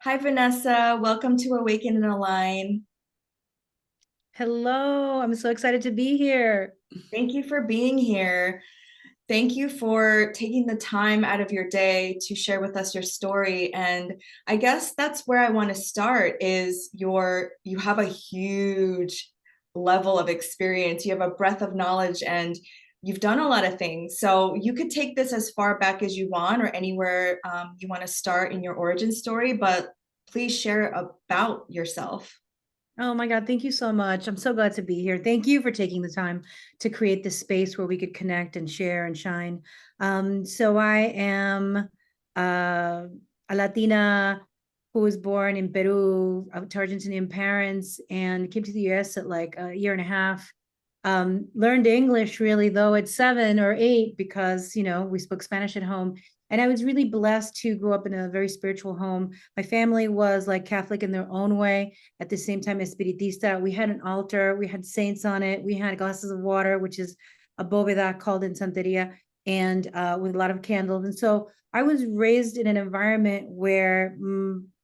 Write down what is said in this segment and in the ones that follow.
Hi, Vanessa. Welcome to Awaken and Align. Hello, I'm so excited to be here. Thank you for being here. Thank you for taking the time out of your day to share with us your story. And I guess that's where I want to start is you have a huge level of experience. You have a breadth of knowledge and you've done a lot of things. So you could take this as far back as you want or anywhere you want to start in your origin story, but please share about yourself. Oh my God, thank you so much. I'm so glad to be here. Thank you for taking the time to create this space where we could connect and share and shine. So I am a Latina who was born in Peru to Argentinian parents and came to the US at like a year and a half. Learned English really though at 7 or 8 because we spoke Spanish at home. And I was really blessed to grow up in a very spiritual home. My family was like Catholic in their own way. At the same time, espiritista. We had an altar, we had saints on it, we had glasses of water, which is a bóveda called in Santeria, and with a lot of candles. And so I was raised in an environment where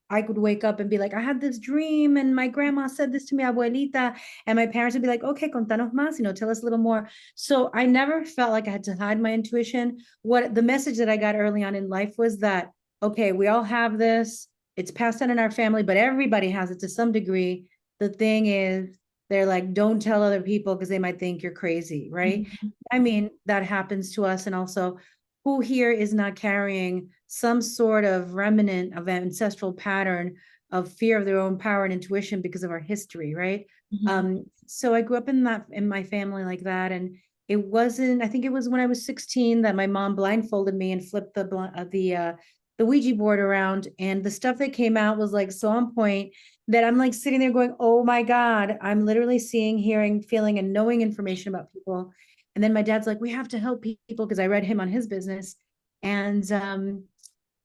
I could wake up and be like, I had this dream, and my grandma said this to me, abuelita, and my parents would be like, okay, contanos más, tell us a little more. So I never felt like I had to hide my intuition. What the message that I got early on in life was that, okay, we all have this, it's passed on in our family, but everybody has it to some degree. The thing is, they're like, don't tell other people because they might think you're crazy, right? Mhm. I mean, that happens to us. And also, who here is not carrying some sort of remnant of ancestral pattern of fear of their own power and intuition because of our history, right? Mhm. So I grew up in my family like that. And it wasn't, I think it was when I was 16 that my mom blindfolded me and flipped the Ouija board around, and the stuff that came out was like so on point that I'm like sitting there going, oh my God, I'm literally seeing, hearing, feeling, and knowing information about people. And then my dad's like, we have to help people because I read him on his business. And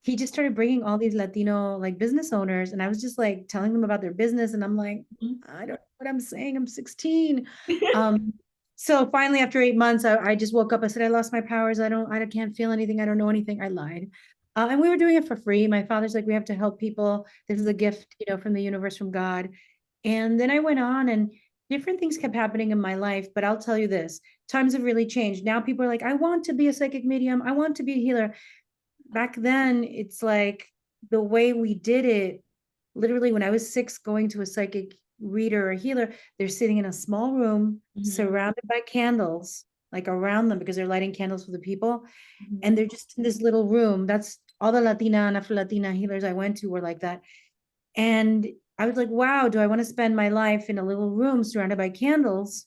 he just started bringing all these Latino like business owners. And I was just like telling them about their business. And I'm like, I don't know what I'm saying. I'm 16. Um, so finally, after 8 months, I just woke up. I said, I lost my powers. I can't feel anything. I don't know anything. I lied. And we were doing it for free. My father's like, we have to help people. This is a gift, from the universe, from God. And then I went on and different things kept happening in my life. But I'll tell you this, times have really changed. Now people are like, I want to be a psychic medium. I want to be a healer. Back then, it's like the way we did it, literally when I was 6, going to a psychic reader or healer, they're sitting in a small room Mhm. surrounded by candles, like around them because they're lighting candles for the people. And Mhm. they're just in this little room. That's all the Latina and Afro Latina healers I went to were like that. And I was like, wow, do I want to spend my life in a little room surrounded by candles?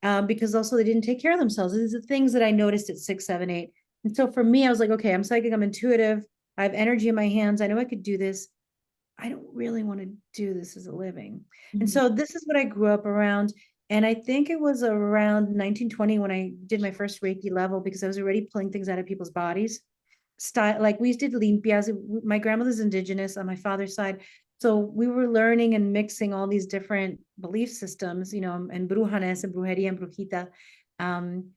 Because also they didn't take care of themselves. These are things that I noticed at 6, 7, 8. And so for me, I was like, okay, I'm psychic, I'm intuitive, I have energy in my hands. I know I could do this. I don't really want to do this as a living. And Mhm. so this is what I grew up around. And I think it was around 1920 when I did my first Reiki level because I was already pulling things out of people's bodies. Style, like we did limpias. My grandmother's indigenous on my father's side. So we were learning and mixing all these different belief systems, and brujanes and brujeria and brujita um,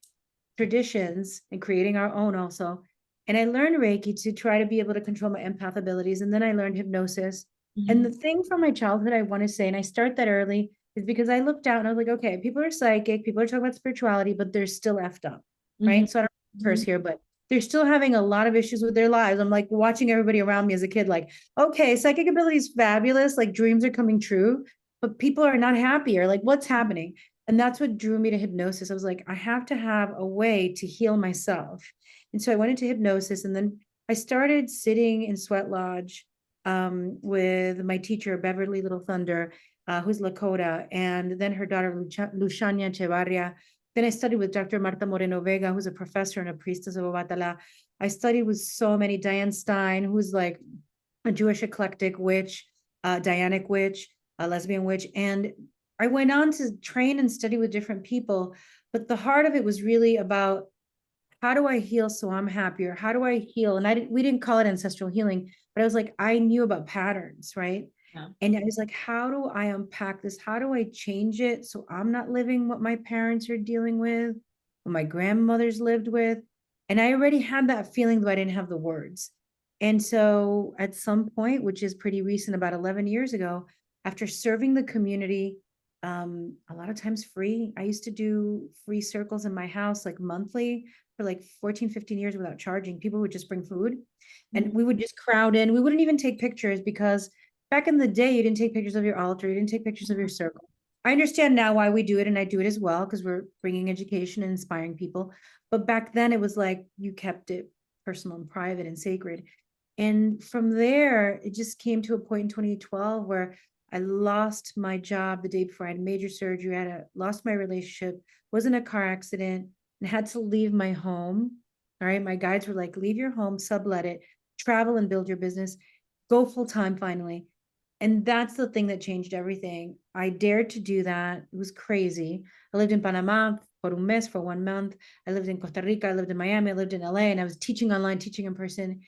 traditions and creating our own also. And I learned Reiki to try to be able to control my empath abilities. And then I learned hypnosis. And the Mhm. thing from my childhood I want to say, and I start that early, is because I looked out and I was like, okay, people are psychic, people are talking about spirituality, but they're still effed up, Mhm. right? So I don't curse Mhm. here, but they're still having a lot of issues with their lives. I'm like watching everybody around me as a kid, like, okay, psychic ability is fabulous, like dreams are coming true, but people are not happy or like what's happening? And that's what drew me to hypnosis. I was like, I have to have a way to heal myself. And so I went into hypnosis, and then I started sitting in Sweat Lodge with my teacher, Beverly Little Thunder, who's Lakota, and then her daughter, Luciania Chevarria. Then I studied with Dr. Marta Moreno Vega, who's a professor and a priestess of Obatala. I studied with so many, Diane Stein, who's like a Jewish eclectic witch, Dianic witch, a lesbian witch. And I went on to train and study with different people. But the heart of it was really about how do I heal so I'm happier? How do I heal? And we didn't call it ancestral healing, but I was like, I knew about patterns, right? Yeah. And I was like, how do I unpack this? How do I change it so I'm not living what my parents are dealing with, what my grandmothers lived with? And I already had that feeling, though I didn't have the words. And so at some point, which is pretty recent, about 11 years ago, after serving the community, a lot of times free, I used to do free circles in my house, like monthly for like 14, 15 years without charging. People would just bring food and Mhm. we would just crowd in. We wouldn't even take pictures because back in the day, you didn't take pictures of your altar, you didn't take pictures of your circle. I understand now why we do it, and I do it as well because we're bringing education and inspiring people. But back then, it was like you kept it personal and private and sacred. And from there, it just came to a point in 2012 where I lost my job the day before I had major surgery. Lost my relationship, was in a car accident, and had to leave my home. All right. My guides were like, leave your home, sublet it, travel and build your business, go full time finally. And that's the thing that changed everything. I dared to do that. It was crazy. I lived in Panama for un mes, for 1 month. I lived in Costa Rica. I lived in Miami. I lived in LA, and I was teaching online, teaching in person,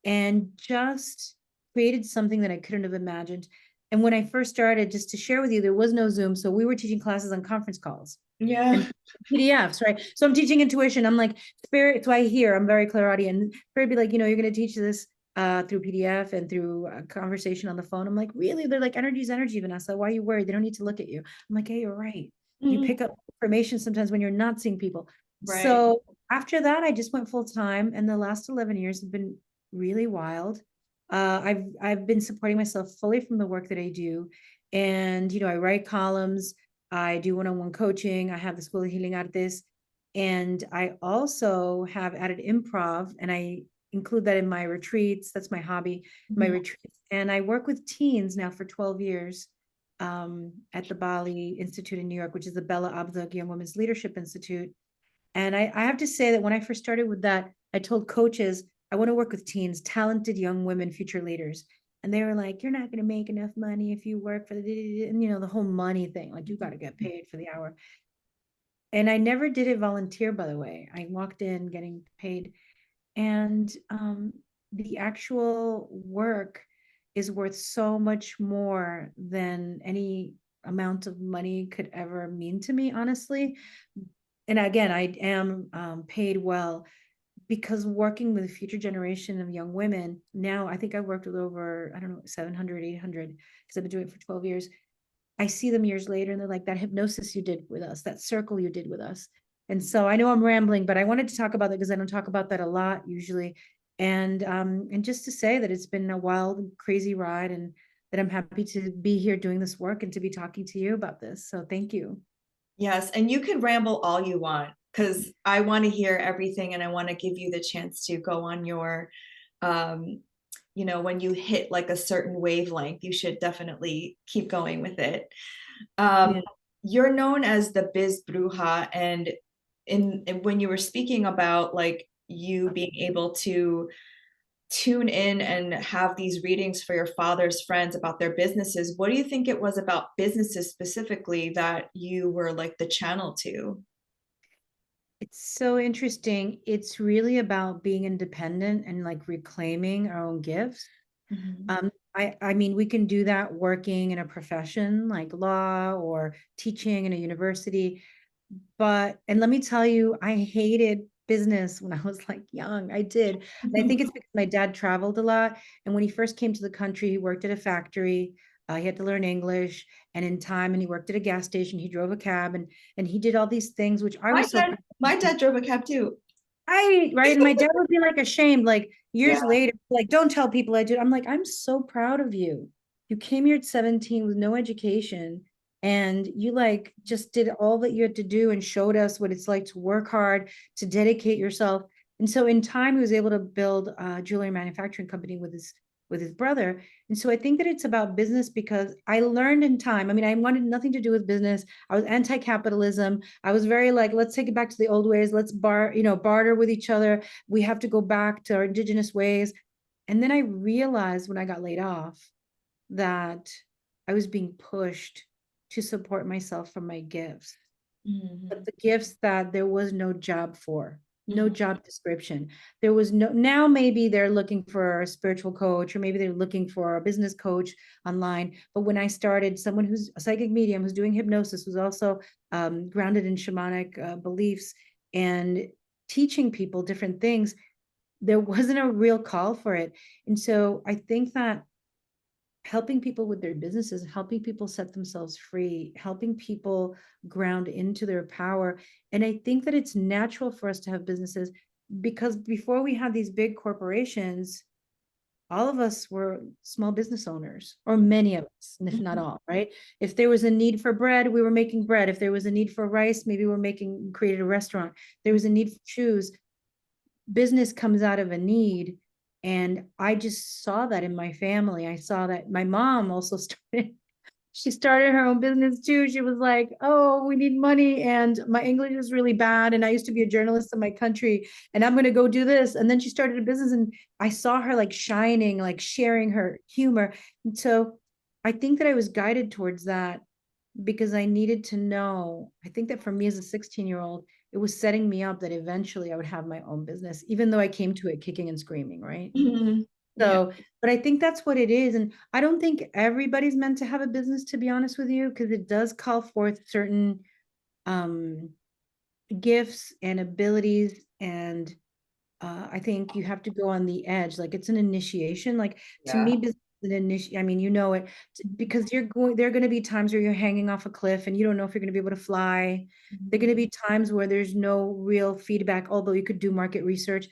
and just created something that I couldn't have imagined. And when I first started, just to share with you, there was no Zoom. So we were teaching classes on conference calls Yeah. and PDFs, right? So I'm teaching intuition. I'm like, Spirit, so I hear, I'm very clairaudient. Spirit be like, you're going to teach this through PDF and through a conversation on the phone. I'm like, really? They're like, energy's energy, Vanessa. Why are you worried? They don't need to look at you. I'm like, hey, you're right. You Mhm. pick up information sometimes when you're not seeing people. Right. So after that, I just went full time, and the last 11 years have been really wild. I've been supporting myself fully from the work that I do, and I write columns, I do one-on-one coaching, I have the School of Healing Artes, and I also have added improv, and I include that in my retreats. That's my hobby, my Mhm. retreats, and I work with teens now for 12 years at the Bali Institute in New York, which is the Bella Abzug Young Women's Leadership Institute. And I have to say that when I first started with that, I told coaches, I want to work with teens, talented young women, future leaders. And they were like, you're not going to make enough money if you work for and the whole money thing, like you got to get paid for the hour. And I never did it volunteer, by the way. I walked in getting paid. And the actual work is worth so much more than any amount of money could ever mean to me, honestly. And again, I am paid well because working with a future generation of young women now, I think I worked with over, I don't know, 700, 800, because I've been doing it for 12 years. I see them years later and they're like, that hypnosis you did with us, that circle you did with us. And so I know I'm rambling, but I wanted to talk about that because I don't talk about that a lot usually. And just to say that it's been a wild and crazy ride, and that I'm happy to be here doing this work and to be talking to you about this. So thank you. Yes, and you can ramble all you want because I want to hear everything and I want to give you the chance to go on your, um, when you hit like a certain wavelength, you should definitely keep going with it. Yeah. Um, you're known as the Biz Bruja, and when you were speaking about like you being able to tune in and have these readings for your father's friends about their businesses, what do you think it was about businesses specifically that you were like the channel to? It's so interesting. It's really about being independent and like reclaiming our own gifts. Mhm. I mean, we can do that working in a profession like law or teaching in a university. And let me tell you, I hated business when I was like young. I did. And I think it's because my dad traveled a lot. And when he first came to the country, he worked at a factory. He had to learn English, and in time, and he worked at a gas station. He drove a cab, and he did all these things, which I my was so dad, my dad drove a cab too. right. And my dad would be like ashamed, like Yeah. years later, like, don't tell people I did. I'm like, I'm so proud of you. You came here at 17 with no education, and you like just did all that you had to do and showed us what it's like to work hard, to dedicate yourself. And so in time, he was able to build a jewelry manufacturing company with his brother. And so I think that it's about business because I learned in time. I mean, I wanted nothing to do with business. I was anti-capitalism. I was very like, let's take it back to the old ways. Let's barter with each other. We have to go back to our indigenous ways. And then I realized when I got laid off that I was being pushed to support myself from my gifts, but Mhm. the gifts that there was no job for, no Mhm. job description. There was no, now maybe they're looking for a spiritual coach, or maybe they're looking for a business coach online. But when I started, someone who's a psychic medium, who's doing hypnosis, who's also grounded in shamanic beliefs and teaching people different things, there wasn't a real call for it. And so I think that helping people with their businesses, helping people set themselves free, helping people ground into their power. And I think that it's natural for us to have businesses because before we had these big corporations, all of us were small business owners, or many of us, if not Mhm. all, right? If there was a need for bread, we were making bread. If there was a need for rice, maybe we're created a restaurant. There was a need for shoes. Business comes out of a need. And I just saw that in my family. I saw that my mom also she started her own business too. She was like, "Oh, we need money." And my English is really bad. And I used to be a journalist in my country, and I'm going to go do this. And then she started a business, and I saw her like shining, like sharing her humor. And so I think that I was guided towards that because I needed to know. I think that for me as a 16-year-old, it was setting me up that eventually I would have my own business, even though I came to it kicking and screaming, right? Mhm. Yeah. So, but I think that's what it is. And I don't think everybody's meant to have a business, to be honest with you, because it does call forth certain um, gifts and abilities. And I think you have to go on the edge. Like it's an initiation. Like to Yeah. me, business is an initiation. I mean, you know it because there are going to be times where you're hanging off a cliff and you don't know if you're going to be able to fly. There are Mhm. going to be times where there's no real feedback, although you could do market research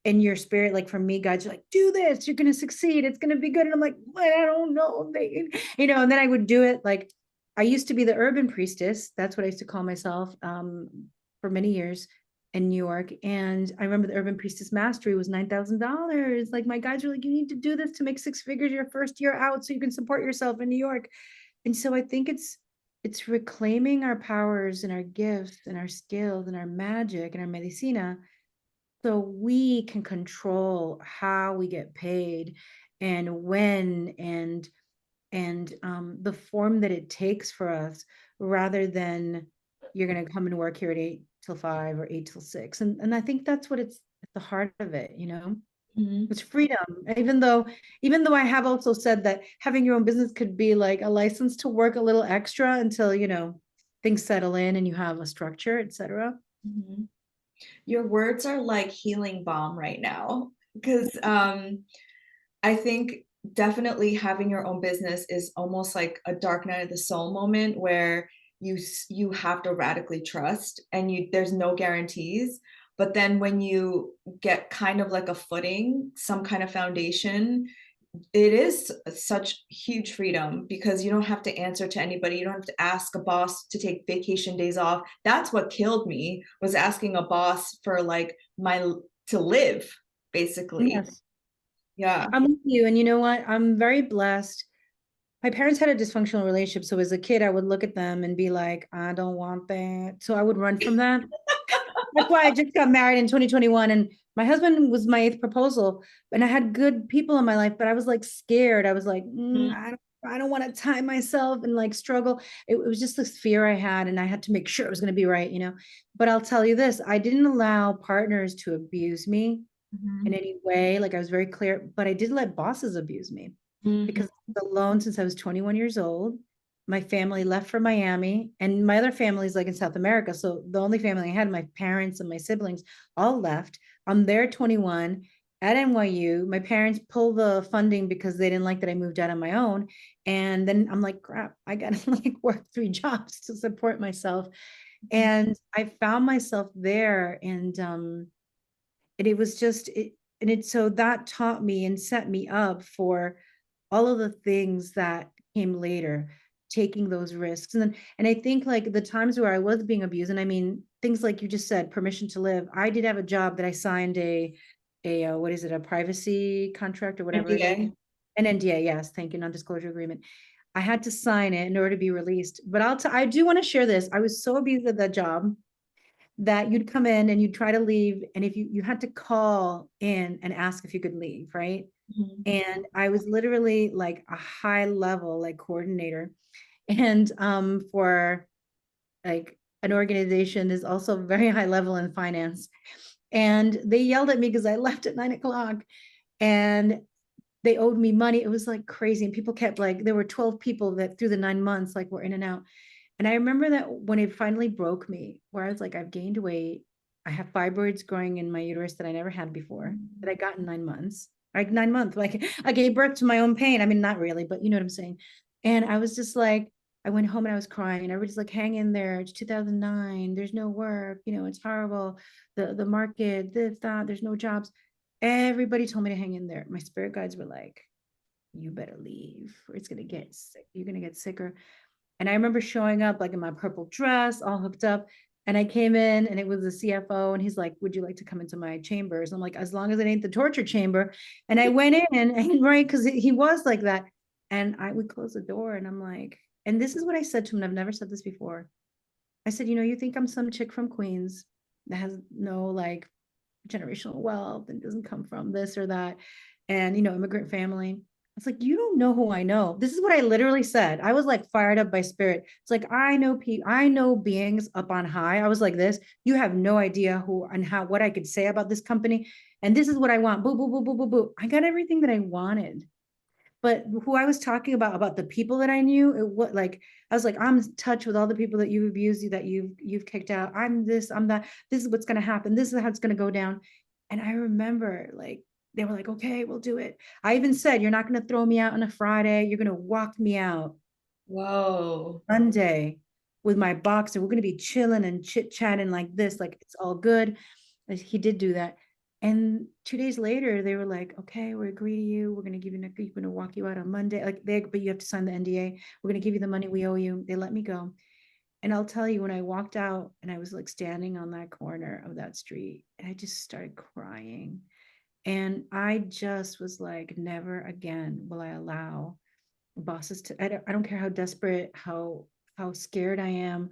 in your spirit. Like for me, God's like, do this, you're gonna succeed, it's gonna be good. And I'm like, well, I don't know, and then I would do it. Like I used to be the urban priestess. That's what I used to call myself for many years in New York. And I remember the urban priestess mastery was $9,000. Like my guides were like, you need to do this to make six figures your first year out so you can support yourself in New York. And so I think it's reclaiming our powers and our gifts and our skills and our magic and our medicina so we can control how we get paid and when and the form that it takes for us rather than you're going to come and work here at 8 till 5 or 8 till 6. And I think that's what it's at the heart of it, Mhm. it's freedom. Even though I have also said that having your own business could be like a license to work a little extra until things settle in and you have a structure, etc. Mhm. Your words are like healing balm right now because I think definitely having your own business is almost like a dark night of the soul moment where you have to radically trust and you there's no guarantees. But then when you get kind of like a footing, some kind of foundation, it is such huge freedom because you don't have to answer to anybody. You don't have to ask a boss to take vacation days off. That's what killed me was asking a boss for like my to live basically. Yes, Yeah. I'm with you. And you know what? I'm very blessed. My parents had a dysfunctional relationship. So as a kid, I would look at them and be like, I don't want that. So I would run from that. That's why I just got married in 2021. And my husband was my eighth proposal. And I had good people in my life, but I was like scared. I was like, I don't want to tie myself and like struggle. It was just this fear I had, and I had to make sure it was going to be right. But I'll tell you this, I didn't allow partners to abuse me in Mhm. any way. Like I was very clear, but I did let bosses abuse me Mhm. because I was alone since I was 21 years old. My family left for Miami, and my other family is like in South America. So the only family I had, my parents and my siblings, all left. I'm there 21 at NYU. My parents pulled the funding because they didn't like that I moved out on my own. And then I'm like, crap, I gotta like work 3 jobs to support myself. And I found myself there, and it was just it, and it so that taught me and set me up for all of the things that came later, taking those risks. And I think like the times where I was being abused, and I mean things like you just said, permission to live. I did have a job that I signed a what is it, a privacy contract or whatever it is, NDA. an NDA. Yes, thank you, non-disclosure agreement. I had to sign it in order to be released. But I do want to share this. I was so abused at that job that you'd come in and you'd try to leave, and if you had to call in and ask if you could leave, right? Mhm. And I was literally like a high level like coordinator, and for like an organization is also very high level in finance. And they yelled at me because I left at 9 o'clock, and they owed me money. It was like crazy, and people kept like, there were 12 people that through the 9 months like were in and out. And I remember that when it finally broke me, where I was like, I've gained weight. I have fibroids growing in my uterus that I never had before, that I got in 9 months. Like 9 months, like I gave birth to my own pain. I mean, not really, but you know what I'm saying. And I was just like, I went home and I was crying, and everybody's like, hang in there. It's 2009. There's no work. You know, it's horrible. The market, this, that, there's no jobs. Everybody told me to hang in there. My spirit guides were like, you better leave, or it's gonna get sick. You're gonna get sicker. And I remember showing up like in my purple dress, all hooked up. And I came in and it was the CFO, and he's like, would you like to come into my chambers? I'm like, as long as it ain't the torture chamber. And I went in and right, because he was like that. And I would close the door and I'm like, and this is what I said to him. And I've never said this before. I said, you know, you think I'm some chick from Queens that has no like generational wealth and doesn't come from this or that, and, you know, immigrant family. It's like, you don't know who I know. This is what I literally said. I was like fired up by spirit. It's like, I know beings up on high. I was like this. You have no idea who and how, what I could say about this company. And this is what I want. Boo, boo, boo, boo, boo, boo. I got everything that I wanted. But who I was talking about the people that I knew, it what like I was like, I'm in touch with all the people that you've abused, that you've kicked out. I'm this, I'm that. This is what's gonna happen. This is how it's gonna go down. And I remember like they were like, okay, we'll do it. I even said, you're not gonna throw me out on a Friday. You're gonna walk me out Whoa. Monday with my box, and we're gonna be chilling and chit chatting like this, like it's all good. He did do that. And 2 days later, they were like, okay, we agree to you. We're gonna give you, we're gonna walk you out on Monday. Like but you have to sign the NDA. We're gonna give you the money we owe you. They let me go. And I'll tell you, when I walked out and I was like standing on that corner of that street, and I just started crying. And I just was like, never again will I allow bosses to, I don't care how desperate, how scared I am.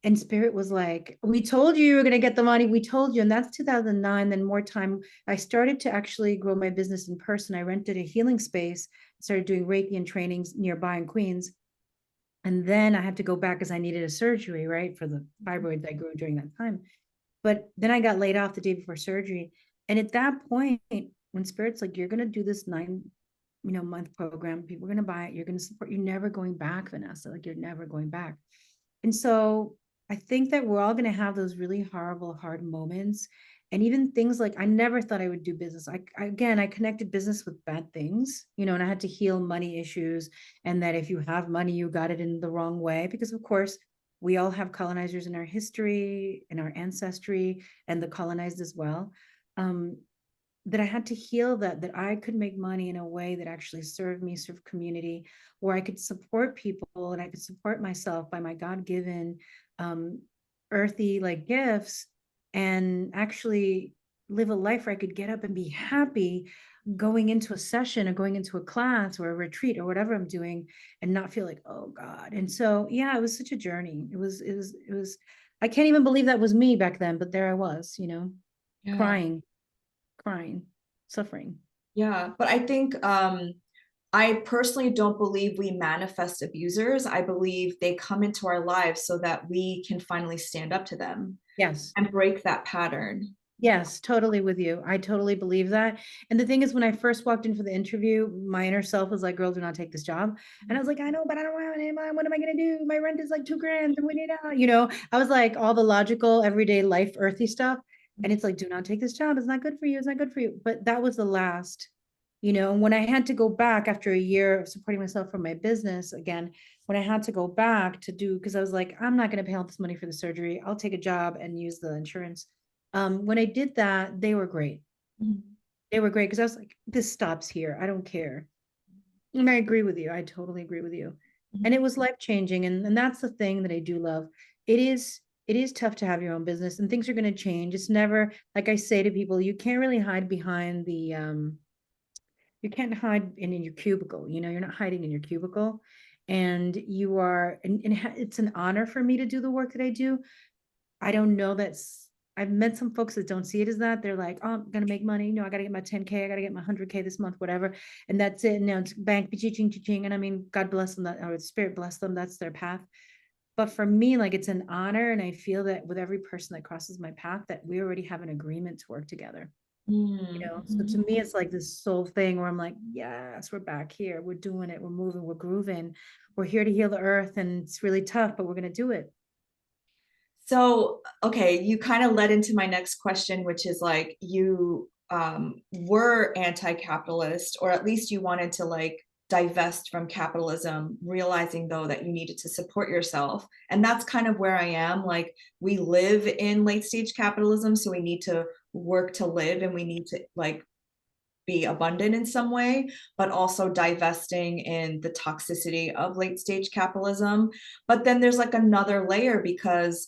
And spirit was like, we told you were going to get the money, we told you. And that's 2009. Then more time, I started to actually grow my business in person. I rented a healing space, started doing Reiki and trainings nearby in Queens. And then I had to go back because I needed a surgery, right, for the fibroids I grew during that time. But then I got laid off the day before surgery. And at that point, when spirit's like, you're going to do this 9 month program, people are going to buy it, you're going to support, you're never going back, Vanessa, like you're never going back. And so I think that we're all going to have those really horrible, hard moments. And even things like, I never thought I would do business. Again, I connected business with bad things, you know, and I had to heal money issues. And that if you have money, you got it in the wrong way. Because, of course, we all have colonizers in our history, in our ancestry, and the colonized as well. Um, that I had to heal, that I could make money in a way that actually served me, served community, where I could support people and I could support myself by my God-given um, earthy like gifts, and actually live a life where I could get up and be happy going into a session or going into a class or a retreat or whatever I'm doing, and not feel like, oh God. And so, yeah, it was such a journey. It was, I can't even believe that was me back then, but there I was, you know, Yeah. crying, crying, suffering. Yeah. But I think I personally don't believe we manifest abusers. I believe they come into our lives so that we can finally stand up to them Yes. and break that pattern. Yes, totally with you. I totally believe that. And the thing is, when I first walked in for the interview, my inner self was like, girl, do not take this job. And I was like, I know, but I don't have any money. What am I going to do? My rent is like 2 grand and we need out, you know, I was like all the logical, everyday life, earthy stuff. And it's like, do not take this job. It's not good for you. It's not good for you. But that was the last, you know, when I had to go back after a year of supporting myself from my business again, when I had to go back to do, because I was like, I'm not going to pay all this money for the surgery. I'll take a job and use the insurance. When I did that, they were great. Mhm. They were great because I was like, this stops here. I don't care. And I agree with you. I totally agree with you. And it was life changing. And that's the thing that I do love. It is tough to have your own business, and things are going to change. It's never, like I say to people, you can't really hide behind the you can't hide in your cubicle. You know, you're not hiding in your cubicle. And you are, and it's an honor for me to do the work that I do. I don't know that's, I've met some folks that don't see it as that. They're like, oh, I'm gonna make money. I gotta get my 10K, I gotta get my 100K this month, whatever. And that's it. And now it's bank, ching, ching. And I mean, God bless them, that, or spirit bless them, that's their path. But for me, like it's an honor. And I feel that with every person that crosses my path, that we already have an agreement to work together. You know, so to Mhm. me, it's like this soul thing where I'm like, yes, we're back here. We're doing it. We're moving. We're grooving. We're here to heal the earth. And it's really tough, but we're going to do it. So, okay, you kind of led into my next question, which is like you were anti-capitalist, or at least you wanted to like divest from capitalism, realizing though that you needed to support yourself. And that's kind of where I am. Like we live in late stage capitalism, so we need to work to live and we need to like be abundant in some way, but also divesting in the toxicity of late stage capitalism. But then there's like another layer because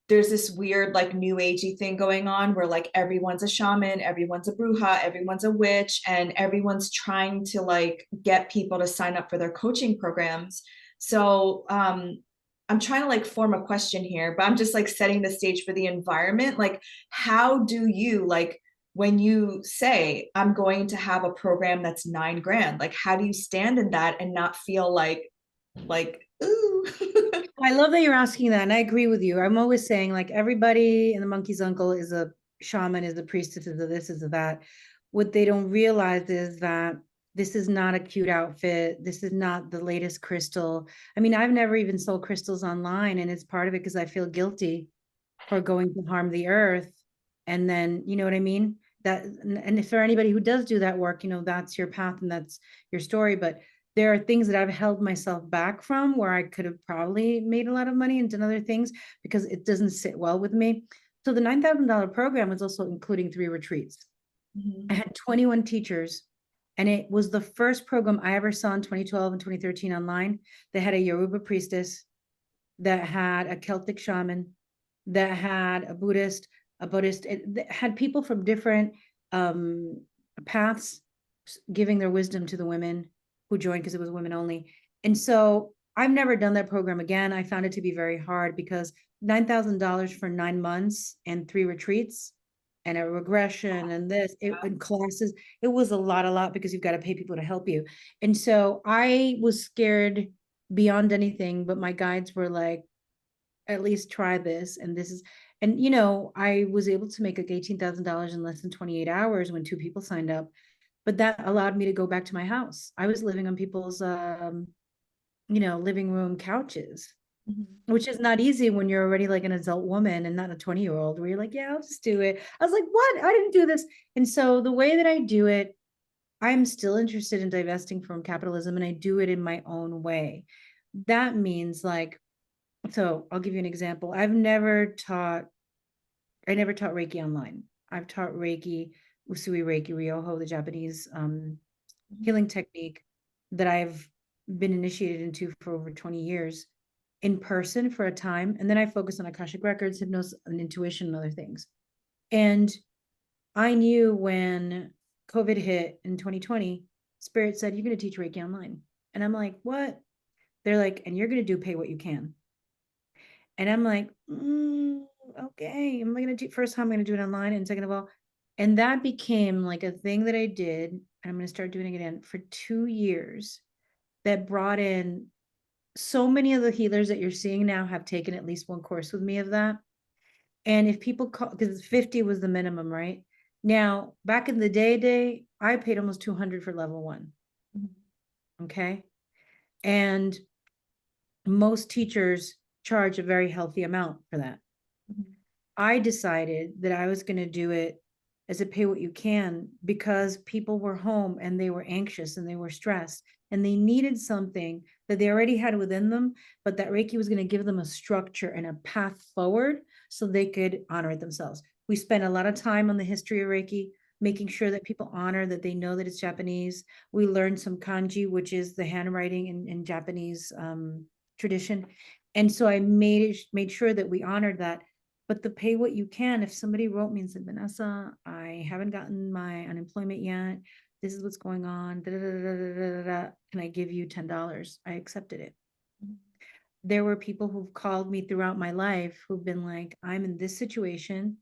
there's this weird like new agey thing going on where like everyone's a shaman, everyone's a bruja, everyone's a witch, and everyone's trying to like get people to sign up for their coaching programs. So I'm trying to like form a question here, but I'm just like setting the stage for the environment. Like, how do you like when you say I'm going to have a program that's 9 grand, like how do you stand in that and not feel like ooh. I love that you're asking that, and I agree with you. I'm always saying, like, everybody in the monkey's uncle is a shaman, is a priestess, is a this, is a that. What they don't realize is that this is not a cute outfit. This is not the latest crystal. I mean, I've never even sold crystals online, and it's part of it because I feel guilty for going to harm the earth. And then, you know what I mean? That, and if for anybody who does do that work, that's your path and that's your story. But there are things that I've held myself back from where I could have probably made a lot of money and done other things because it doesn't sit well with me. So the $9,000 program was also including 3 retreats. I Mhm. had 21 teachers, and it was the first program I ever saw in 2012 and 2013 online. They had a Yoruba priestess, that had a Celtic shaman, that had a Buddhist. It had people from different um, paths giving their wisdom to the women who joined because it was women only. And so I've never done that program again. I found it to be very hard because $9,000 for 9 months and 3 retreats and a regression and this and classes, it was a lot because you've got to pay people to help you. And so I was scared beyond anything, but my guides were like, at least try this. And this is, and I was able to make like $18,000 in less than 28 hours when 2 people signed up. But that allowed me to go back to my house. I was living on people's, living room couches, Mhm. which is not easy when you're already like an adult woman and not a 20-year-old where you're like, yeah, I'll just do it. I was like, what? I didn't do this. And so the way that I do it, I'm still interested in divesting from capitalism and I do it in my own way. That means like, so I'll give you an example. I never taught Reiki online. I've taught Reiki, Usui Reiki, Ryoho, the Japanese healing technique that I've been initiated into for over 20 years in person for a time. And then I focus on Akashic records, hypnosis, and intuition and other things. And I knew when COVID hit in 2020, Spirit said, you're going to teach Reiki online. And I'm like, what? They're like, and you're going to do pay what you can. And I'm like, okay, am I gonna do first time I'm gonna do it online? And second of all, and that became like a thing that I did, and I'm gonna start doing it again for 2 years. That brought in so many of the healers that you're seeing now have taken at least one course with me of that. And if people call, because 50 was the minimum, right? Now, back in the day, I paid almost 200 for level 1. Mhm. Okay. And most teachers charge a very healthy amount for that. Mhm. I decided that I was going to do it as a pay what you can because people were home and they were anxious and they were stressed and they needed something that they already had within them, but that Reiki was going to give them a structure and a path forward so they could honor it themselves. We spent a lot of time on the history of Reiki, making sure that people honor that they know that it's Japanese. We learned some kanji, which is the handwriting in Japanese tradition. And so I made sure that we honored that, but the pay what you can. If somebody wrote me and said, Vanessa, I haven't gotten my unemployment yet. This is what's going on. Da, da, da, da, da, da, da. Can I give you $10? I accepted it. There were people who've called me throughout my life who've been like, I'm in this situation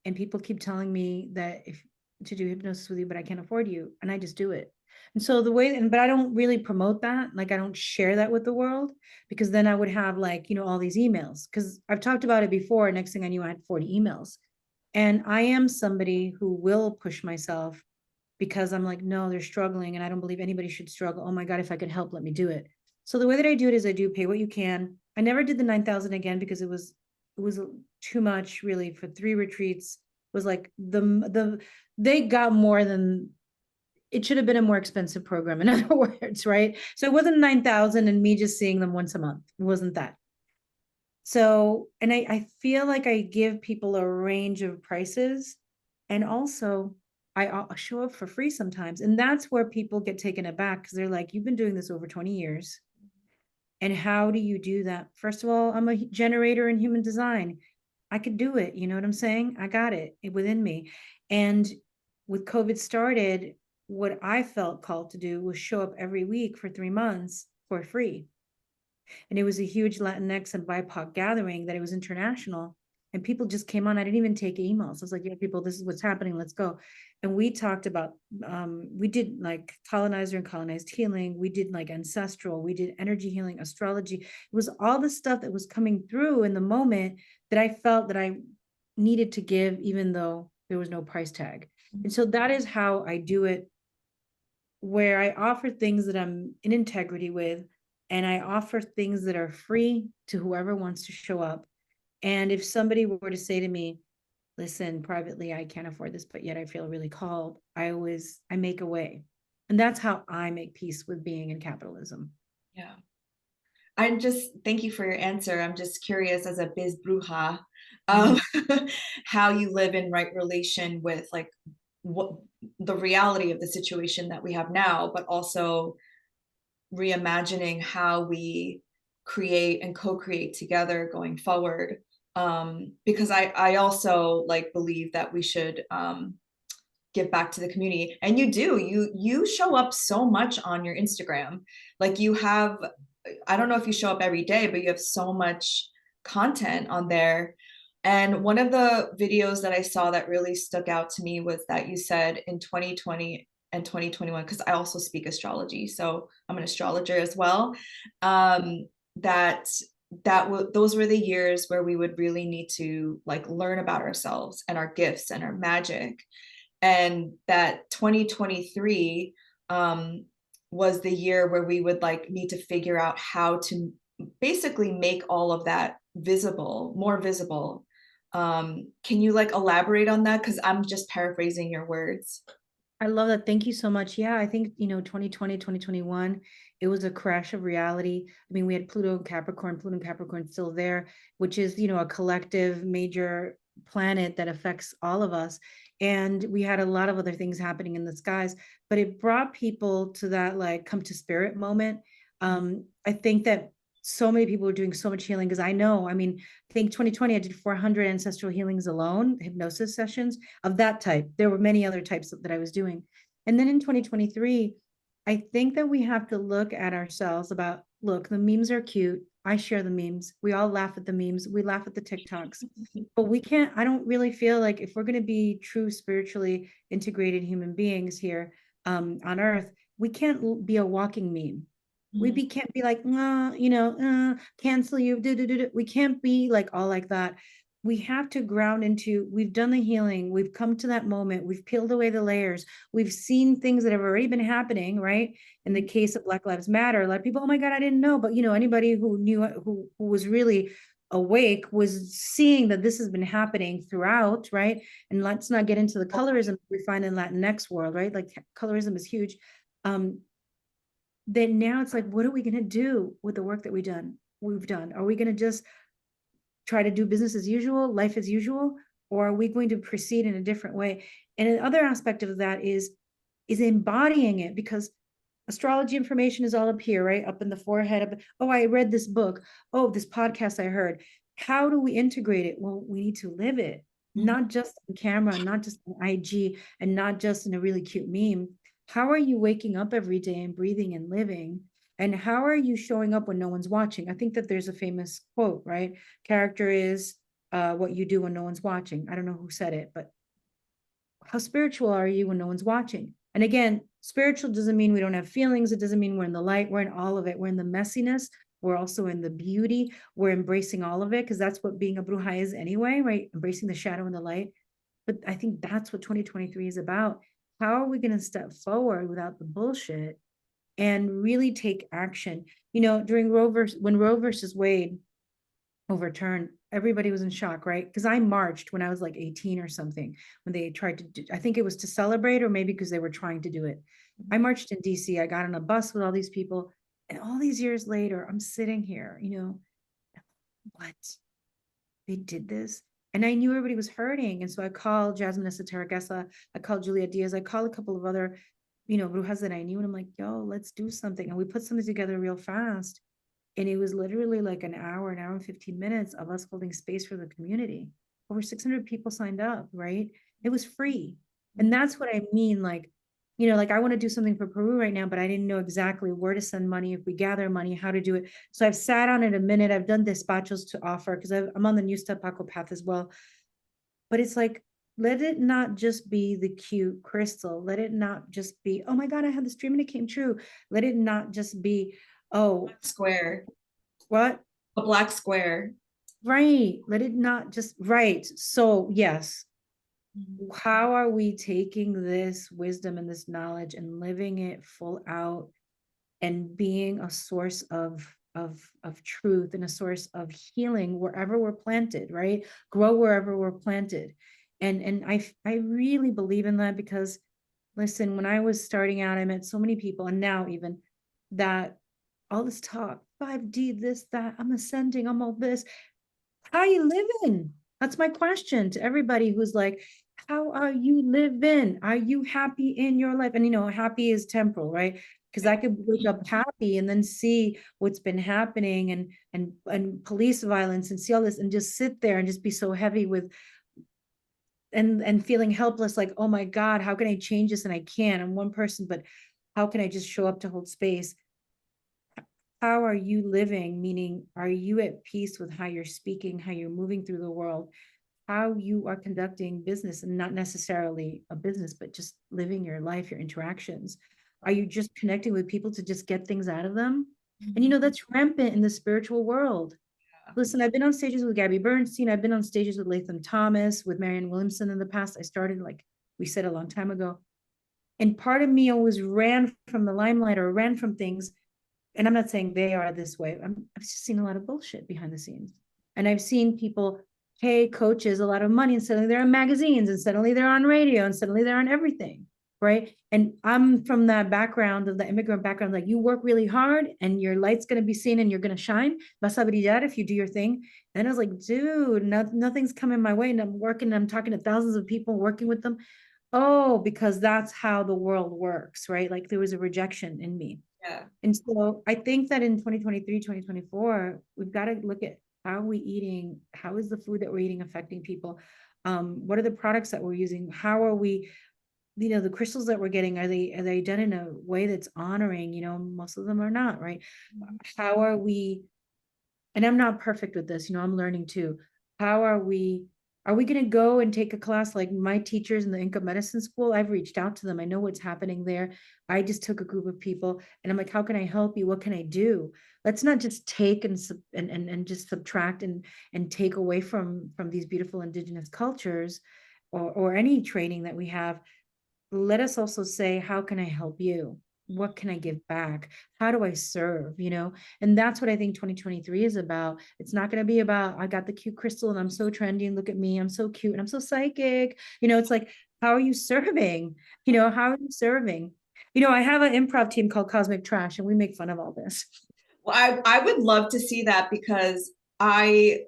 and people keep telling me that if to do hypnosis with you, but I can't afford you. And I just do it. And so the way, but I don't really promote that. Like I don't share that with the world because then I would have like, all these emails because I've talked about it before. Next thing I knew, I had 40 emails. And I am somebody who will push myself because I'm like, no, they're struggling and I don't believe anybody should struggle. Oh my God, if I could help, let me do it. So the way that I do it is I do pay what you can. I never did the 9,000 again because it was too much really for 3 retreats. It was like they got more than it should have been a more expensive program, in other words, right? So it wasn't 9,000 and me just seeing them once a month. It wasn't that. So, and I feel like I give people a range of prices, and also I show up for free sometimes. And that's where people get taken aback because they're like, you've been doing this over 20 years. And how do you do that? First of all, I'm a generator in human design. I could do it. You know what I'm saying? I got it within me. And with COVID started, what I felt called to do was show up every week for 3 months for free. And it was a huge Latinx and BIPOC gathering that it was international. And people just came on. I didn't even take emails. I was like, yeah, people, this is what's happening. Let's go. And we talked about, we did like colonizer and colonized healing. We did like ancestral. We did energy healing, astrology. It was all the stuff that was coming through in the moment that I felt that I needed to give, even though there was no price tag. And so that is how I do it, where I offer things that I'm in integrity with, and I offer things that are free to whoever wants to show up. And if somebody were to say to me, listen, privately, I can't afford this, but yet I feel really called, I make a way. And that's how I make peace with being in capitalism. Yeah. I'm just, thank you for your answer. I'm just curious as a biz bruja, um, how you live in right relation with like what the reality of the situation that we have now, but also reimagining how we create and co-create together going forward. Because I also like believe that we should give back to the community, and you do. You show up so much on your Instagram. Like you have, I don't know if you show up every day, but you have so much content on there. And one of the videos that I saw that really stuck out to me was that you said in 2020 and 2021, because I also speak astrology, so I'm an astrologer as well, that those were the years where we would really need to like learn about ourselves and our gifts and our magic, and that 2023 was the year where we would like need to figure out how to basically make all of that visible, more visible. Can you like elaborate on that? Because I'm just paraphrasing your words. I love that. Thank you so much. Yeah, I think, 2020, 2021, it was a crash of reality. I mean, we had Pluto and Capricorn still there, which is, a collective major planet that affects all of us. And we had a lot of other things happening in the skies, but it brought people to that like come to spirit moment. I think that so many people were doing so much healing because I mean, I think 2020, I did 400 ancestral healings alone, hypnosis sessions of that type. There were many other types that I was doing. And then in 2023, I think that we have to look at ourselves about, look, the memes are cute. I share the memes. We all laugh at the memes. We laugh at the TikToks. But we can't, I don't really feel like if we're going to be true spiritually integrated human beings here on earth, we can't be a walking meme. Can't be like, cancel you. We can't be like all like that. We have to ground into, we've done the healing. We've come to that moment. We've peeled away the layers. We've seen things that have already been happening, right? In the case of Black Lives Matter, a lot of people, oh my God, I didn't know. But, anybody who knew, who was really awake was seeing that this has been happening throughout, right? And let's not get into the colorism we find in Latinx world, right? Like colorism is huge. Then now it's like, what are we going to do with the work that we've done? Are we going to just try to do business as usual, life as usual, or are we going to proceed in a different way? And another aspect of that is embodying it, because astrology information is all up here, right? Up in the forehead. Oh, I read this book. Oh, this podcast I heard. How do we integrate it? Well, we need to live it, not just on camera, not just on IG, and not just in a really cute meme. How are you waking up every day and breathing and living? And how are you showing up when no one's watching? I think that there's a famous quote, right? Character is what you do when no one's watching. I don't know who said it, but how spiritual are you when no one's watching? And again, spiritual doesn't mean we don't have feelings. It doesn't mean we're in the light. We're in all of it. We're in the messiness. We're also in the beauty. We're embracing all of it, because that's what being a bruja is anyway, right? Embracing the shadow and the light. But I think that's what 2023 is about. How are we going to step forward without the bullshit and really take action? When Roe versus Wade overturned. Everybody was in shock, right? Because I marched when I was like 18 or something, when they tried to do, I think it was to celebrate, or maybe because they were trying to do it. I marched in DC. I got on a bus with all these people. And all these years later, I'm sitting here, what? They did this? And I knew everybody was hurting. And so I called Jasmine Esotericessa, I called Julia Diaz, I called a couple of other, Brujas that I knew. And I'm like, yo, let's do something. And we put something together real fast. And it was literally like an hour and 15 minutes of us holding space for the community. Over 600 people signed up, right? It was free. And that's what I mean. Like, like I want to do something for Peru right now, but I didn't know exactly where to send money, if we gather money, how to do it. So I've sat on it a minute. I've done despachos to offer because I'm on the New Step Paco path as well. But it's like, let it not just be the cute crystal. Let it not just be, oh my God, I had this dream and it came true. Let it not just be, oh, Square, what? a black square. Right. Let it not just, right. So, yes, how are we taking this wisdom and this knowledge and living it full out and being a source of truth and a source of healing wherever we're planted, right? Grow wherever we're planted. And I really believe in that because listen, when I was starting out, I met so many people, and now even that all this talk, 5D, this, that, I'm ascending, I'm all this. How are you living? That's my question to everybody who's like, how are you living? Are you happy in your life? And happy is temporal, right? Because I could wake up happy and then see what's been happening and police violence and see all this and just sit there and just be so heavy with and feeling helpless, like, oh my God, how can I change this? And I can't. I'm one person, but how can I just show up to hold space? How are you living? Meaning, are you at peace with how you're speaking, how you're moving through the world, how you are conducting business, and not necessarily a business, but just living your life, your interactions? Are you just connecting with people to just get things out of them? And that's rampant in the spiritual world. Listen, I've been on stages with Gabby Bernstein. I've been on stages with Latham Thomas, with Marianne Williamson in the past. I started, like we said, a long time ago. And part of me always ran from the limelight or ran from things. And I'm not saying they are this way. I've just seen a lot of bullshit behind the scenes. And I've seen people pay coaches a lot of money and suddenly they're in magazines and suddenly they're on radio and suddenly they're on everything. Right. And I'm from that background of the immigrant background, like you work really hard and your light's going to be seen and you're going to shine. Vas a brillar if you do your thing. And I was like, dude, nothing's coming my way. And I'm working, I'm talking to thousands of people, working with them. Oh, because that's how the world works, right? Like there was a rejection in me. Yeah. And so I think that in 2023, 2024, we've got to look at how are we eating? How is the food that we're eating affecting people? What are the products that we're using? How are we, the crystals that we're getting, are they done in a way that's honoring? Most of them are not, right? How are we, and I'm not perfect with this, I'm learning too. How are we going to go and take a class like my teachers in the Inca Medicine School? I've reached out to them. I know what's happening there. I just took a group of people and I'm like, how can I help you? What can I do? Let's not just take and just subtract and take away from these beautiful indigenous cultures or any training that we have. Let us also say, how can I help you? What can I give back? How do I serve? And that's what I think 2023 is about. It's not going to be about, I got the cute crystal and I'm so trendy and look at me, I'm so cute and I'm so psychic. It's like, how are you serving? How are you serving? I have an improv team called Cosmic Trash and we make fun of all this. Well, I would love to see that because I'm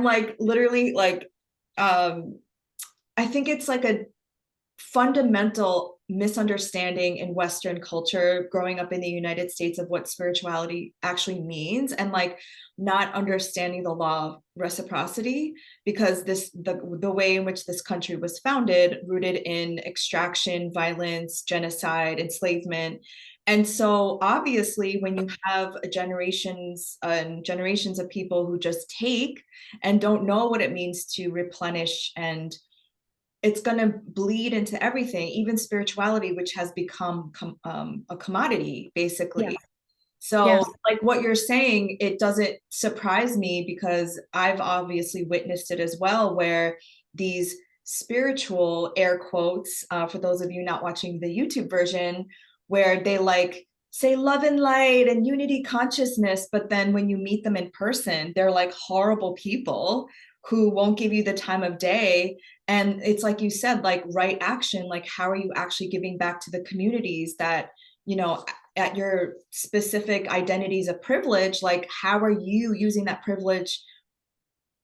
like literally like I think it's like a fundamental misunderstanding in Western culture growing up in the United States of what spirituality actually means, and like not understanding the law of reciprocity, because the way in which this country was founded rooted in extraction, violence, genocide, enslavement. And so obviously when you have generations and generations of people who just take and don't know what it means to replenish, and it's going to bleed into everything, even spirituality, which has become a commodity, basically. Yes. So, Yes. like what you're saying, it doesn't surprise me because I've obviously witnessed it as well, where these spiritual air quotes, for those of you not watching the YouTube version, where they like say love and light and unity consciousness, but then when you meet them in person, they're like horrible people who won't give you the time of day. And it's like you said, like right action, like how are you actually giving back to the communities that, you know, at your specific identities of privilege, like how are you using that privilege